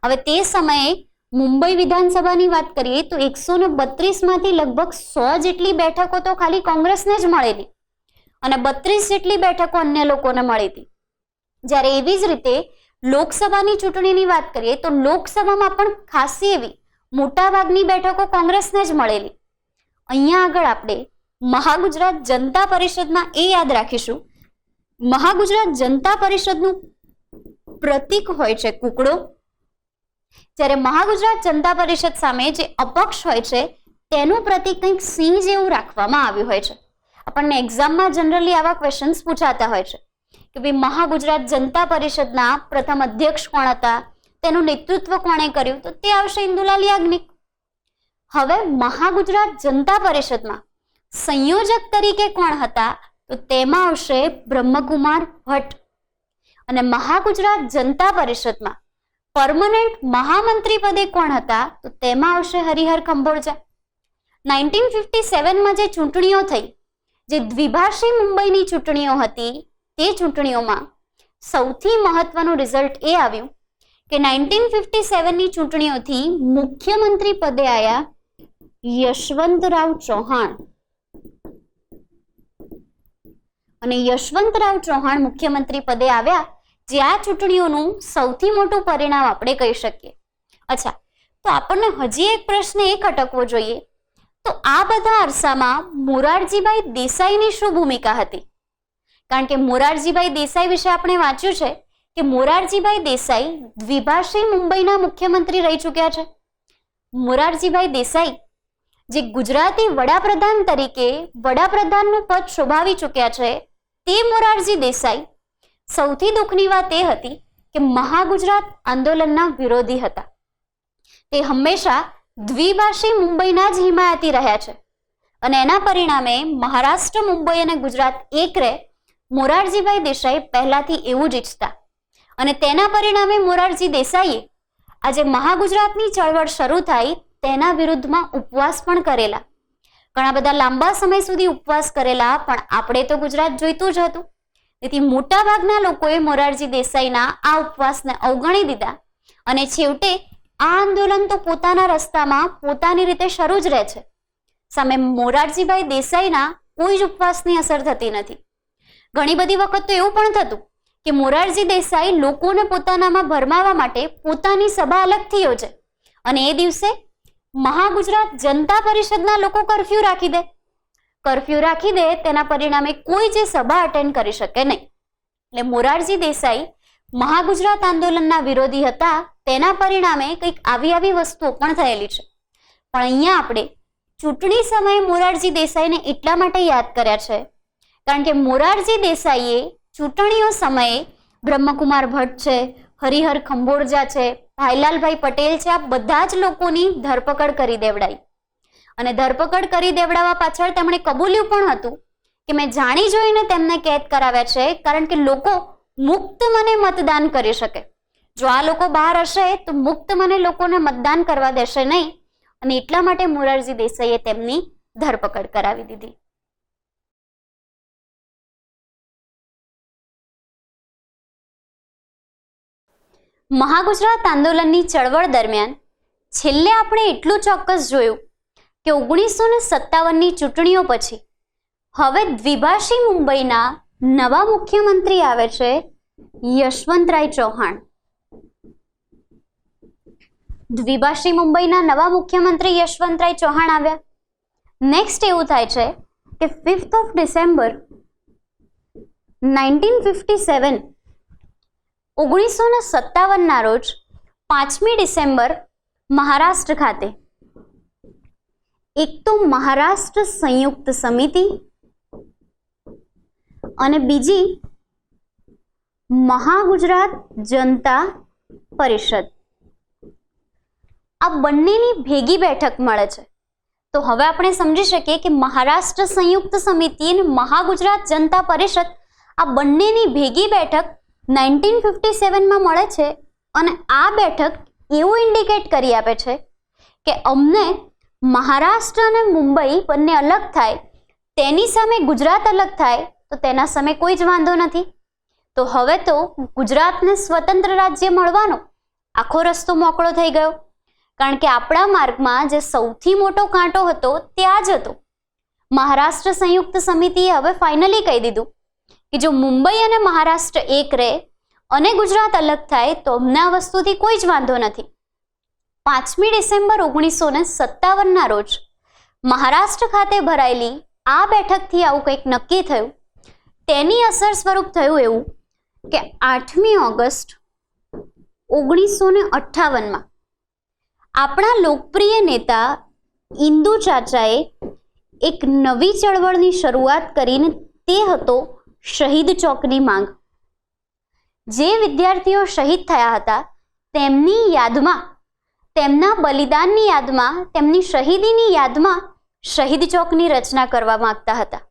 હવે તે સમયે મુંબઈ વિધાનસભાની વાત કરીએ તો 132માંથી લગભગ 100 જેટલી બેઠકો તો ખાલી કોંગ્રેસને જ મળેલી, અને 32 જેટલી બેઠકો અન્ય લોકોને મળી હતી. જ્યારે એવી જ રીતે લોકસભાની ચૂંટણીની વાત કરીએ તો લોકસભામાં પણ ખાસી એવી મોટાભાગની બેઠકો કોંગ્રેસને જ મળેલી. અહીંયા આગળ આપણે મહાગુજરાત જનતા પરિષદમાં એ યાદ રાખીશું, મહાગુજરાત જનતા પરિષદનું પ્રતીક હોય છે કુકડો, જ્યારે મહાગુજરાત જનતા પરિષદ સામે જે અપક્ષ હોય છે તેનું પ્રતીક કંઈક સિંહ જેવું રાખવામાં આવ્યું હોય છે. આપણને એક્ઝામમાં જનરલી આવા ક્વેશ્ચન્સ પૂછાતા હોય છે કે ભાઈ મહાગુજરાત જનતા પરિષદના પ્રથમ અધ્યક્ષ કોણ હતા, તેનું નેતૃત્વ કોણે કર્યું, તો તે આવશે ઇન્દુલાલ યાજ્ઞિક. હવે મહાગુજરાત જનતા પરિષદમાં સંયોજક તરીકે કોણ હતા, તો તેમાં આવશે બ્રહ્મકુમાર ભટ્ટ. અને મહાગુજરાત જનતા પરિષદમાં પરમનન્ટ મહામંત્રી પદે કોણ હતા, તો તેમાં આવશે હરિહર કંભોરજા. 1957માં જે ચૂંટણીઓ થઈ, જે દ્વિભાષી મુંબઈની ચૂંટણીઓ હતી, તે ચૂંટણીઓમાં સૌથી મહત્વનું રિઝલ્ટ એ આવ્યું કે 1957ની ચૂંટણીઓથી મુખ્યમંત્રી પદે આવ્યા યશવંતરાવ ચૌહાણ. અને યશવંતરાવ ચૌહાણ મુખ્યમંત્રી પદે આવ્યા, જે આ ચૂંટણીઓનું સૌથી મોટું પરિણામ આપણે કહી શકીએ. અચ્છા, તો આપણને હજી એક પ્રશ્ન એ ખટકવો જોઈએ, તો આ બધા અરસામાં મોરારજીભાઈ દેસાઈની શું ભૂમિકા હતી? કારણ કે મોરારજીભાઈ દેસાઈ વિશે આપણે વાંચ્યું છે કે મોરારજીભાઈ દેસાઈ દ્વિભાષી મુંબઈના મુખ્યમંત્રી રહી ચૂક્યા છે. મોરારજીભાઈ દેસાઈ જે ગુજરાતી વડાપ્રધાન તરીકે વડાપ્રધાનનું પદ શોભાવી ચૂક્યા છે, તે મોરારજી દેસાઈ સૌથી દુઃખની વાત એ હતી કે મહાગુજરાત આંદોલનના વિરોધી હતા. તે હંમેશા દ્વિભાષી મુંબઈના જ હિમાયતી રહ્યા છે અને એના પરિણામે મહારાષ્ટ્ર, મુંબઈ અને ગુજરાત એક રહે, મોરારજીભાઈ દેસાઈ પહેલાથી એવું જ ઈચ્છતા અને તેના પરિણામે મોરારજી દેસાઈએ આજે મહાગુજરાતની ચળવળ શરૂ થાય તેના વિરુદ્ધમાં ઉપવાસ પણ કરેલા. ઘણા બધા લાંબા સમય સુધી ઉપવાસ કરેલા, પણ આપણે તો ગુજરાત જોઈતું જ હતું. તેથી મોટા ભાગના લોકોએ મોરારજી દેસાઈના આ ઉપવાસને અવગણી દીધા અને છેવટે આ આંદોલન તો પોતાના રસ્તામાં પોતાની રીતે શરૂ જ રહે છે. સામે મોરારજીભાઈ દેસાઈના કોઈ જ ઉપવાસની અસર થતી નથી. ઘણી બધી વખત તો એવું પણ થતું કે મોરારજી દેસાઈ લોકોને પોતાનામાં ભરમાવા માટે પોતાની સભા અલગથી યોજે અને એ દિવસે મહાગુજરાત જનતા પરિષદના લોકો કર્ફ્યુ રાખી દે. કર્ફ્યુ રાખી દે તેના પરિણામે કોઈ જે સભા અટેન્ડ કરી શકે નહીં. એટલે મોરારજી દેસાઈ મહાગુજરાત આંદોલનના વિરોધી હતા, તેના પરિણામે કંઈક આવી વસ્તુઓ પણ થયેલી છે. પણ અહીંયા આપણે ચૂંટણી સમયે મોરારજી દેસાઈને એટલા માટે યાદ કર્યા છે કારણ કે મોરારજી દેસાઈએ ચૂંટણીઓ સમયે બ્રહ્મકુમાર ભટ્ટ છે, હરિહર ખંભોરજા છે, ભાઈલાલભાઈ પટેલ છે, આ બધા જ લોકોની ધરપકડ કરી દેવડાઈ અને ધરપકડ કરી દેવડાવવા પાછળ તેમણે કબૂલ્યું પણ હતું કે મેં જાણી જોઈને તેમને કેદ કરાવ્યા છે કારણ કે લોકો મુક્ત મને મતદાન કરી શકે. જો આ લોકો બહાર હશે તો મુક્ત મને લોકોને મતદાન કરવા દેશે નહીં અને એટલા માટે મોરારજી દેસાઈએ તેમની ધરપકડ કરાવી દીધી. મહાગુજરાત આંદોલનની ચળવળ દરમિયાન છેલ્લે આપણે એટલું ચોક્કસ જોયું કે 1957ની ચૂંટણીઓ પછી હવે દ્વિભાષી મુંબઈના નવા મુખ્યમંત્રી આવે છે યશવંતરાય ચૌહાણ. દ્વિભાષી મુંબઈના નવા મુખ્યમંત્રી યશવંતરાય ચૌહાણ આવ્યા. નેક્સ્ટ એવું થાય છે કે 5th of December 1957 1957ના રોજ 5મી ડિસેમ્બર મહારાષ્ટ્ર ખાતે એક તો મહારાષ્ટ્ર સંયુક્ત સમિતિ અને બીજી મહાગુજરાત જનતા પરિષદ, આ બંનેની ભેગી બેઠક મળે છે. તો હવે આપણે સમજી શકીએ કે મહારાષ્ટ્ર સંયુક્ત સમિતિ અને મહાગુજરાત જનતા પરિષદ આ બંનેની ભેગી બેઠક 1957માં મળે છે અને આ બેઠક એવું ઇન્ડિકેટ કરી આપે છે કે અમને મહારાષ્ટ્ર અને મુંબઈ બંને અલગ થાય, તેની સામે ગુજરાત અલગ થાય તો તેના સામે કોઈ જ વાંધો નથી. તો હવે તો ગુજરાતને સ્વતંત્ર રાજ્ય મળવાનો આખો રસ્તો મોકળો થઈ ગયો કારણ કે આપણા માર્ગમાં જે સૌથી મોટો કાંટો હતો તે આ જ હતો. મહારાષ્ટ્ર સંયુક્ત સમિતિએ હવે ફાઇનલી કહી દીધું કે જો મુંબઈ અને મહારાષ્ટ્ર એક રહે અને ગુજરાત અલગ થાય તો અમને આ વસ્તુથી કોઈ જ વાંધો નથી. 5મી ડિસેમ્બર 1957ના રોજ મહારાષ્ટ્ર ખાતે ભરાયેલી આ બેઠકથી આવું કંઈક નક્કી થયું. તેની અસર સ્વરૂપ થયું એવું કે 8મી ઓગસ્ટ 1958માં આપણા લોકપ્રિય નેતા ઇન્દુ ચાચાએ એક નવી ચળવળની શરૂઆત કરીને તે હતો શહીદ ચોકની માંગ. જે વિદ્યાર્થીઓ શહીદ થયા હતા તેમની યાદમાં, તેમના બલિદાનની યાદમાં, તેમની શહીદીની યાદમાં શહીદ ચોકની રચના કરવા માંગતા હતા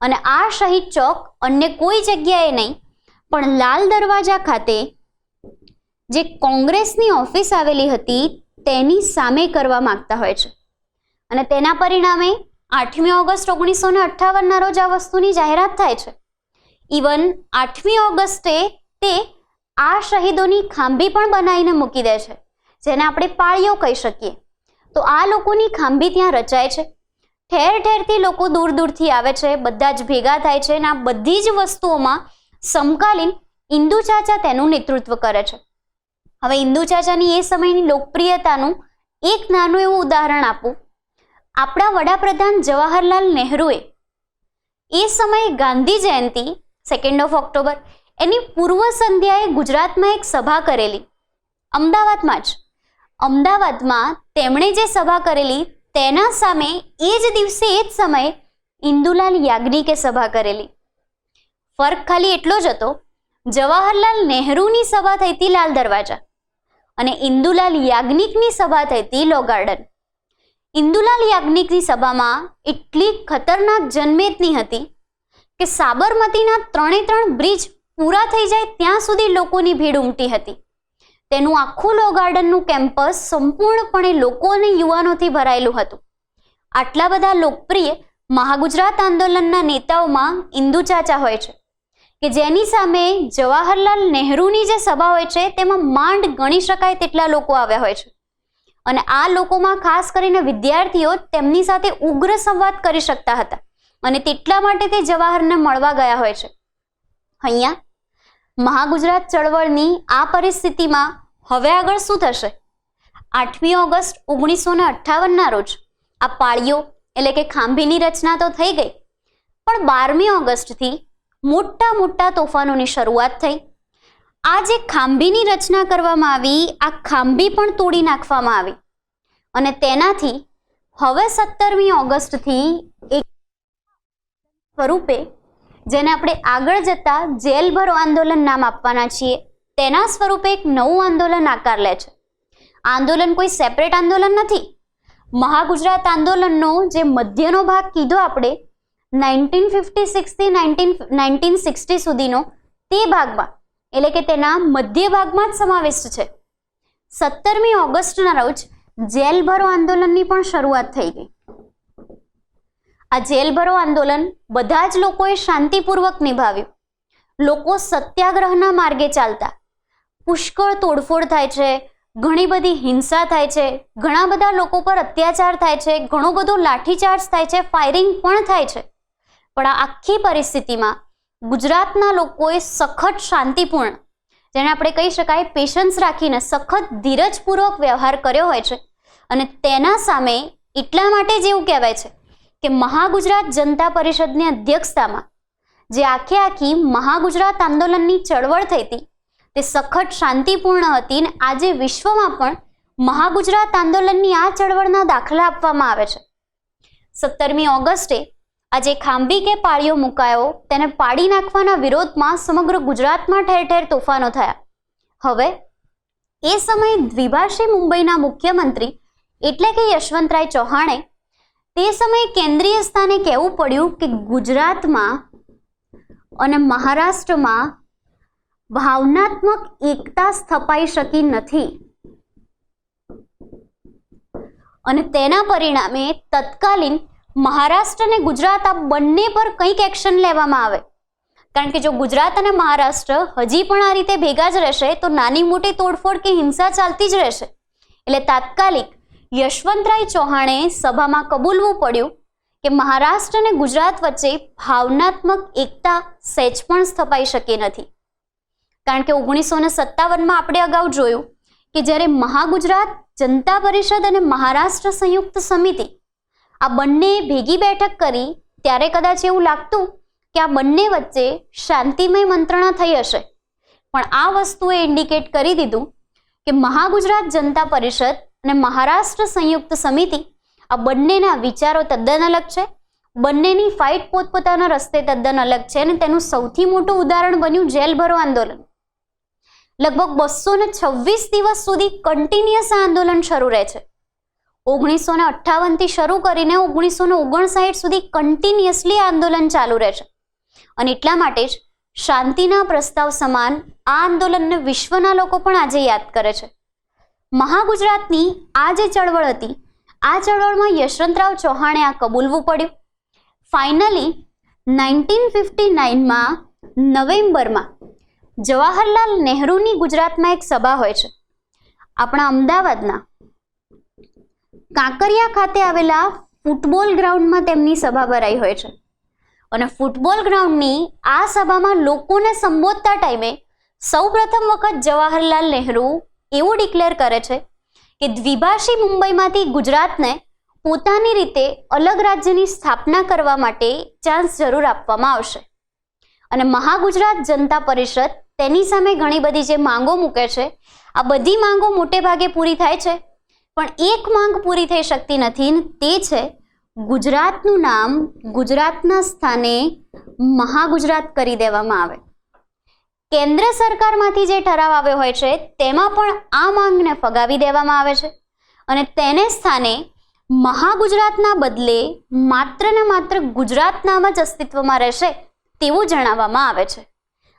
અને આ શહીદ ચોક અન્ય કોઈ જગ્યાએ નહીં પણ લાલ દરવાજા ખાતે જે કોંગ્રેસની ઓફિસ આવેલી હતી તેની સામે કરવા માંગતા હોય છે અને તેના પરિણામે 8મી ઓગસ્ટ 1958ના રોજ આ વસ્તુની જાહેરાત થાય છે. ઇવન 8મી ઓગસ્ટે તે આ શહીદોની ખાંભી પણ બનાવીને મૂકી દે છે જેને આપણે પાળીઓ કહી શકીએ. તો આ લોકોની ખાંભી ત્યાં રચાય છે. ઠેર ઠેરથી લોકો દૂર દૂરથી આવે છે, બધા જ ભેગા થાય છે અને આ બધી જ વસ્તુઓમાં સમકાલીન ઇન્દુ ચાચા તેનું નેતૃત્વ કરે છે. હવે ઇન્દુ ચાચાની એ સમયની લોકપ્રિયતાનું એક નાનું એવું ઉદાહરણ આપું. આપણા વડાપ્રધાન જવાહરલાલ નહેરુએ એ સમયે Gandhi Jayanti 2nd of October એની પૂર્વ સંધ્યાએ ગુજરાતમાં એક સભા કરેલી, અમદાવાદમાં જ. અમદાવાદમાં તેમણે જે સભા કરેલી તેના સામે એ જ દિવસે એ જ સમયે ઇન્દુલાલ યાજ્ઞિકે સભા કરેલી. ફરક ખાલી એટલો જ હતો, જવાહરલાલ નહેરુની સભા થઈ હતી લાલ દરવાજા અને ઇન્દુલાલ યાજ્ઞિકની સભા થઈ હતી લો ગાર્ડન. ઇન્દુલાલ યાજ્ઞિકની સભામાં એટલી ખતરનાક જનમેદની હતી કે સાબરમતીના 3 બ્રિજ પૂરા થઈ જાય ત્યાં સુધી લોકોની ભીડ ઉમટી હતી. તેનું આખું લો ગાર્ડનનું કેમ્પસ સંપૂર્ણપણે લોકો અને યુવાનોથી ભરાયેલું હતું. આટલા બધા લોકપ્રિય મહાગુજરાત આંદોલનના નેતાઓમાં ઇન્દુ ચાચા હોય છે કે જેની સામે જવાહરલાલ નહેરુની જે સભા હોય છે તેમાં માંડ ગણી શકાય તેટલા લોકો આવ્યા હોય છે. અને આ લોકોમાં ખાસ કરીને વિદ્યાર્થીઓ તેમની સાથે ઉગ્ર સંવાદ કરી શકતા હતા અને તેટલા માટે તે જવાહરને મળવા ગયા હોય છે. અહીંયા મહાગુજરાત ચળવળની આ પરિસ્થિતિમાં હવે આગળ શું થશે? 8મી ઓગસ્ટ 1958ના રોજ આ પાળીઓ એટલે કે ખાંભીની રચના તો થઈ ગઈ, પણ 12મી ઓગસ્ટથી મોટા તોફાનોની શરૂઆત થઈ. આ જે ખાંભીની રચના કરવામાં આવી, આ ખાંભી પણ તોડી નાખવામાં આવી અને તેનાથી હવે 17મી ઓગસ્ટથી એક સ્વરૂપે જેને આપણે આગળ જતા જેલ ભરો આંદોલન નામ આપવાના છીએ તેના સ્વરૂપે એક નવું આંદોલન આકાર લે છે. આંદોલન કોઈ સેપરેટ આંદોલન નથી. મહાગુજરાત આંદોલનનો જે મધ્યનો ભાગ કીધો આપણે 1956 થી 1960 સુધીનો, તે ભાગમાં એટલે કે તેના મધ્ય ભાગમાં જ સમાવિષ્ટ છે. 17મી ઓગસ્ટના રોજ જેલ ભરો આંદોલનની પણ શરૂઆત થઈ ગઈ. આ જેલ ભરો આંદોલન બધા જ લોકોએ શાંતિપૂર્વક નિભાવ્યું. લોકો સત્યાગ્રહના માર્ગે ચાલતા. પુષ્કળ તોડફોડ થાય છે, ઘણી બધી હિંસા થાય છે, ઘણા બધા લોકો પર અત્યાચાર થાય છે, ઘણો બધો લાઠીચાર્જ થાય છે, ફાયરિંગ પણ થાય છે. પણ આ આખી પરિસ્થિતિમાં ગુજરાતના લોકોએ સખત શાંતિપૂર્ણ, જેને આપણે કહી શકાય પેશન્સ રાખીને સખત ધીરજપૂર્વક વ્યવહાર કર્યો હોય છે. અને તેના સામે એટલા માટે જ એવું કહેવાય છે કે મહાગુજરાત જનતા પરિષદની અધ્યક્ષતામાં જે આખી મહાગુજરાત આંદોલનની ચળવળ થઈ હતી તે સખત શાંતિપૂર્ણ હતી. અને આજે વિશ્વમાં પણ મહાગુજરાત આંદોલનની આ ચળવળના દાખલા આપવામાં આવે છે. 17મી ઓગસ્ટે આજે ખાંભી કે પાળીઓ મુકાયો તેને પાડી નાખવાના વિરોધમાં સમગ્ર ગુજરાતમાં ઠેર ઠેર તોફાનો થયા. હવે એ સમયે દ્વિભાષી મુંબઈના મુખ્યમંત્રી એટલે કે યશવંતરાય ચૌહાણે તે સમયે કેન્દ્રીય સ્થાને કહેવું પડ્યું કે ગુજરાતમાં અને મહારાષ્ટ્રમાં ભાવનાત્મક એકતા સ્થપાઈ શકી નથી અને તેના પરિણામે તત્કાલીન મહારાષ્ટ્ર અને ગુજરાત આ બંને પર કંઈક એક્શન લેવામાં આવે. કારણ કે જો ગુજરાત અને મહારાષ્ટ્ર હજી પણ આ રીતે ભેગા જ રહેશે તો નાની મોટી તોડફોડ કે હિંસા ચાલતી જ રહેશે. એટલે તાત્કાલિક યશવંતરાય ચૌહાણે સભામાં કબૂલવું પડ્યું કે મહારાષ્ટ્ર અને ગુજરાત વચ્ચે ભાવનાત્મક એકતા સહેજ પણ સ્થપાઈ શકી નથી. કારણ કે 1957માં આપણે અગાઉ જોયું કે જ્યારે મહાગુજરાત જનતા પરિષદ અને મહારાષ્ટ્ર સંયુક્ત સમિતિ આ બંને ભેગી બેઠક કરી ત્યારે કદાચ એવું લાગતું કે આ બંને વચ્ચે શાંતિમય મંત્રણા થઈ હશે. પણ આ વસ્તુએ ઇન્ડિકેટ કરી દીધું કે મહાગુજરાત જનતા પરિષદ અને મહારાષ્ટ્ર સંયુક્ત સમિતિ આ બંનેના વિચારો તદ્દન અલગ છે. બંનેની ફાઇટ પોતપોતાના રસ્તે તદ્દન અલગ છે. અને તેનું સૌથી મોટું ઉદાહરણ બન્યું જેલ ભરો આંદોલન. લગભગ 226 દિવસ સુધી કન્ટિન્યુઅસ આ આંદોલન શરૂ રહે છે. 1958થી શરૂ કરીને 1959 સુધી કન્ટિન્યુઅસલી આંદોલન ચાલુ રહે છે. અને એટલા માટે જ શાંતિના પ્રસ્તાવ સમાન આ આંદોલનને વિશ્વના લોકો પણ આજે યાદ કરે છે. મહાગુજરાતની આ જે ચળવળ હતી, આ ચળવળમાં યશવંતરાવ ચૌહાણે આ કબૂલવું પડ્યું. ફાઇનલી 1959માં નવેમ્બરમાં જવાહરલાલ નહેરુની ગુજરાતમાં એક સભા હોય છે. આપણા અમદાવાદના કાંકરિયા ખાતે આવેલા ફૂટબોલ ગ્રાઉન્ડમાં તેમની સભા ભરાઈ હોય છે. અને ફૂટબોલ ગ્રાઉન્ડની આ સભામાં લોકોને સંબોધતા ટાઈમે સૌપ્રથમ વખત જવાહરલાલ નહેરુ એવું ડિક્લેર કરે છે કે દ્વિભાષી મુંબઈમાંથી ગુજરાતને પોતાની રીતે અલગ રાજ્યની સ્થાપના કરવા માટે ચાન્સ જરૂર આપવામાં આવશે. અને મહાગુજરાત જનતા પરિષદ તેની સામે ઘણી બધી જે માંગો મૂકે છે, આ બધી માંગો મોટે ભાગે પૂરી થાય છે. પણ એક માંગ પૂરી થઈ શકતી નથી, તે છે ગુજરાતનું નામ ગુજરાતના સ્થાને મહાગુજરાત કરી દેવામાં આવે. કેન્દ્ર સરકારમાંથી જે ઠરાવ આવ્યો હોય છે તેમાં પણ આ માંગને ફગાવી દેવામાં આવે છે અને તેને સ્થાને મહાગુજરાતના બદલે માત્ર ને માત્ર ગુજરાત નામ જ અસ્તિત્વમાં રહેશે તેવું જણાવવામાં આવે છે.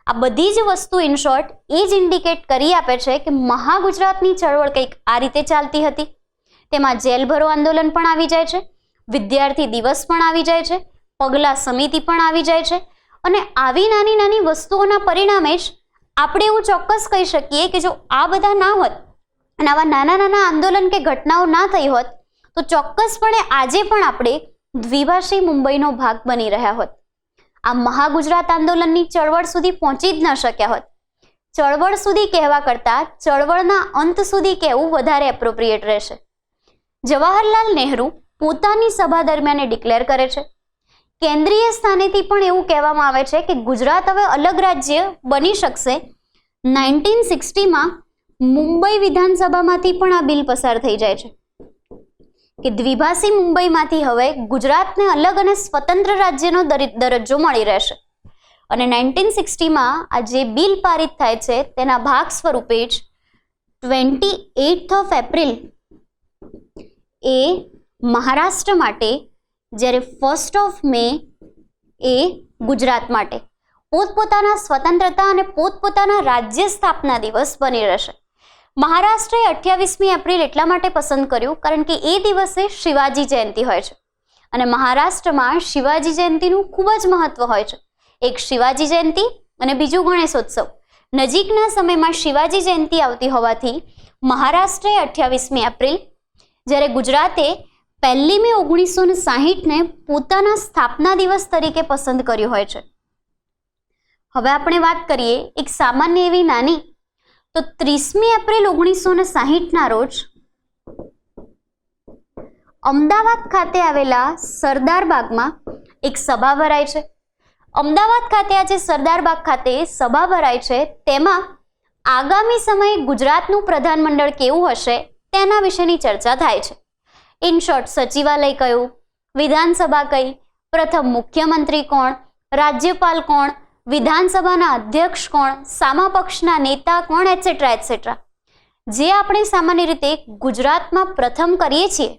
આ બધી જ વસ્તુ ઇન શોર્ટ એ જ ઇન્ડિકેટ કરી આપે છે કે મહાગુજરાતની ચળવળ કંઈક આ રીતે ચાલતી હતી. તેમાં જેલ ભરો આંદોલન પણ આવી જાય છે, વિદ્યાર્થી દિવસ પણ આવી જાય છે, પગલા સમિતિ પણ આવી જાય છે. અને આવી નાની નાની વસ્તુઓના પરિણામે જ આપણે એવું ચોક્કસ કહી શકીએ કે જો આ બધા ના હોત અને આવા નાના નાના આંદોલન કે ઘટનાઓ ના થઈ હોત તો ચોક્કસપણે આજે પણ આપણે દ્વિભાષી મુંબઈનો ભાગ બની રહ્યા હોત. આ મહાગુજરાત આંદોલનની ચળવળ સુધી પહોંચી જ ન શક્યા હોત. ચળવળ સુધી કહેવા કરતાં ચળવળના અંત સુધી કહેવું વધારે એપ્રોપ્રિએટ રહેશે. જવાહરલાલ નહેરુ પોતાની સભા દરમિયાન ડિક્લેર કરે છે. કેન્દ્રીય સ્થાનેથી પણ એવું કહેવામાં આવે છે કે ગુજરાત હવે અલગ રાજ્ય બની શકશે. 1960માં મુંબઈ વિધાનસભામાંથી પણ આ બિલ પસાર થઈ જાય છે કે દ્વિભાષી મુંબઈમાંથી હવે ગુજરાતને અલગ અને સ્વતંત્ર રાજ્યનો દરજ્જો મળી રહેશે. અને 1960માં આ જે બિલ પારિત થાય છે તેના ભાગ સ્વરૂપે જ 28 એપ્રિલ એ મહારાષ્ટ્ર માટે, જ્યારે 1 મે એ ગુજરાત માટે પોતપોતાના સ્વતંત્રતા અને પોતપોતાના રાજ્ય સ્થાપના દિવસ બની રહેશે. મહારાષ્ટ્રે 28મી એપ્રિલ એટલા માટે પસંદ કર્યું કારણ કે એ દિવસે શિવાજી જયંતિ હોય છે અને મહારાષ્ટ્રમાં શિવાજી જયંતિનું ખૂબ જ મહત્વ હોય છે. એક શિવાજી જયંતિ અને બીજું ગણેશોત્સવ. નજીકના સમયમાં શિવાજી જયંતિ આવતી હોવાથી મહારાષ્ટ્રે 28મી એપ્રિલ, જ્યારે ગુજરાતે 1 મે 1960ને પોતાના સ્થાપના દિવસ તરીકે પસંદ કર્યું હોય છે. હવે આપણે વાત કરીએ એક સામાન્ય એવી નાની, તો 30મી એપ્રિલ 1960ના રોજ અમદાવાદ ખાતે આવેલા સરદાર બાગમાં એક સભા ભરાય છે. અમદાવાદ ખાતે આજે સરદાર બાગ ખાતે સભા ભરાય છે, તેમાં આગામી સમયે ગુજરાતનું પ્રધાનમંડળ કેવું હશે તેના વિશેની ચર્ચા થાય છે. ઇન શોર્ટ, સચિવાલય કયું, વિધાનસભા કઈ, પ્રથમ મુખ્યમંત્રી કોણ, રાજ્યપાલ કોણ, વિધાનસભાના અધ્યક્ષ કોણ, સામા પક્ષના નેતા કોણ, એટસેટ્રા એટસેટ્રા. જે આપણે સામાન્ય રીતે ગુજરાતમાં પ્રથમ કરીએ છીએ,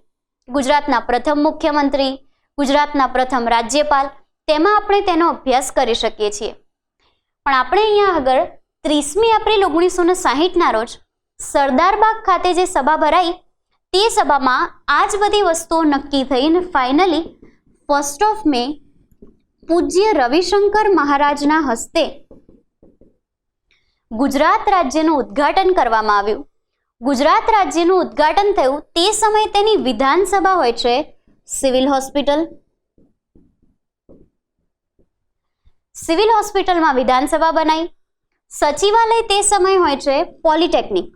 ગુજરાતના પ્રથમ મુખ્યમંત્રી, ગુજરાતના પ્રથમ રાજ્યપાલ, તેમાં આપણે તેનો અભ્યાસ કરી શકીએ છીએ. પણ આપણે અહીંયા આગળ 30મી એપ્રિલ 1960ના રોજ સરદાર બાગ ખાતે જે સભા ભરાઈ તે સભામાં આ જ બધી વસ્તુઓ નક્કી થઈને ફાઇનલી 1 મે પૂજ્ય રવિશંકર મહારાજના હસ્તે ગુજરાત રાજ્યનું ઉદ્ઘાટન કરવામાં આવ્યું. ગુજરાત રાજ્યનું ઉદ્ઘાટન થયું તે સમયે તેની વિધાનસભા હોય છે સિવિલ હોસ્પિટલ. સિવિલ હોસ્પિટલમાં વિધાનસભા બનાવી. સચિવાલય તે સમય હોય છે પોલિટેકનિક.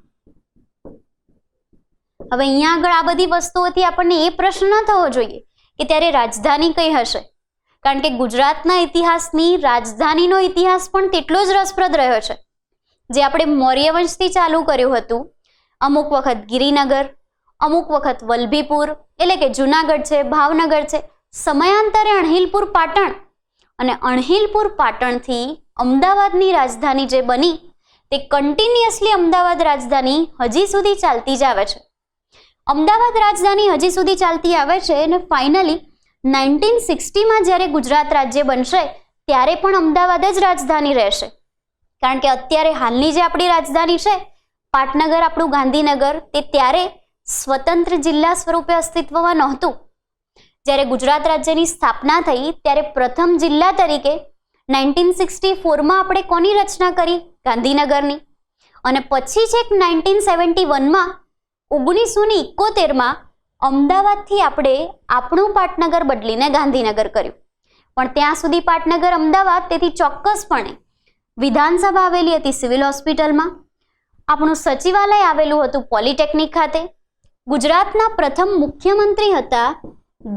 હવે અહીંયા આગળ આ બધી વસ્તુઓથી આપણને એ પ્રશ્ન ન થવો જોઈએ કે ત્યારે રાજધાની કઈ હશે, કારણ કે ગુજરાતના ઇતિહાસની રાજધાનીનો ઇતિહાસ પણ તેટલો જ રસપ્રદ રહ્યો છે. જે આપણે મૌર્ય વંશથી ચાલુ કર્યું હતું, અમુક વખત ગિરિનગર, અમુક વખત વલભીપુર એટલે કે જુનાગઢ છે, ભાવનગર છે, સમયાંતરે અણહિલપુર પાટણ, અને અણહિલપુર પાટણથી અમદાવાદની રાજધાની જે બની તે કન્ટિન્યુઅસલી અમદાવાદ રાજધાની હજી સુધી ચાલતી જ આવે છે. અમદાવાદ રાજધાની હજી સુધી ચાલતી આવે છે અને ફાઇનલી 1960માં જ્યારે ગુજરાત રાજ્ય બનશે ત્યારે પણ અમદાવાદ જ રાજધાની રહેશે. કારણ કે અત્યારે હાલની જે આપણી રાજધાની છે પાટનગર, આપણું ગાંધીનગર, તે ત્યારે સ્વતંત્ર જિલ્લા સ્વરૂપે અસ્તિત્વમાં નહોતું. જ્યારે ગુજરાત રાજ્યની સ્થાપના થઈ ત્યારે પ્રથમ જિલ્લા તરીકે 1964માં આપણે કોની રચના કરી? ગાંધીનગરની. અને પછી છેક 1971માં 1971માં અમદાવાદથી આપણે આપણું પાટનગર બદલીને ગાંધીનગર કર્યું. પણ ત્યાં સુધી પાટનગર અમદાવાદ, તેથી ચોક્કસપણે વિધાનસભા આવેલી હતી સિવિલ હોસ્પિટલમાં, આપણું સચિવાલય આવેલું હતું પોલિટેકનિક ખાતે, ગુજરાતના પ્રથમ મુખ્યમંત્રી હતા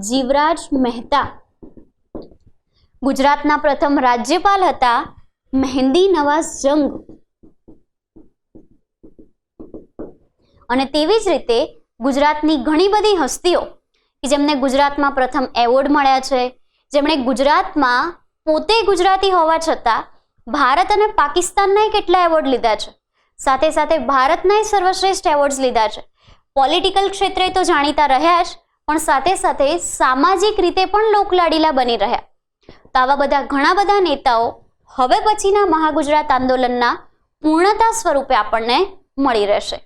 જીવરાજ મહેતા, ગુજરાતના પ્રથમ રાજ્યપાલ હતા મહેંદી નવાઝ જંગ, અને તેવી જ રીતે ગુજરાતની ઘણી બધી હસ્તીઓ કે જેમને ગુજરાતમાં પ્રથમ એવોર્ડ મળ્યા છે, જેમણે ગુજરાતમાં પોતે ગુજરાતી હોવા છતાં ભારત અને પાકિસ્તાનના કેટલા એવોર્ડ લીધા છે, સાથે સાથે ભારતના સર્વશ્રેષ્ઠ એવોર્ડ્સ લીધા છે. પોલિટિકલ ક્ષેત્રે તો જાણીતા રહ્યા જ, પણ સાથે સાથે સામાજિક રીતે પણ લોકલાડીલા બની રહ્યા. તો આવા બધા ઘણા બધા નેતાઓ હવે પછીના મહાગુજરાત આંદોલનના પૂર્ણતા સ્વરૂપે આપણને મળી રહેશે.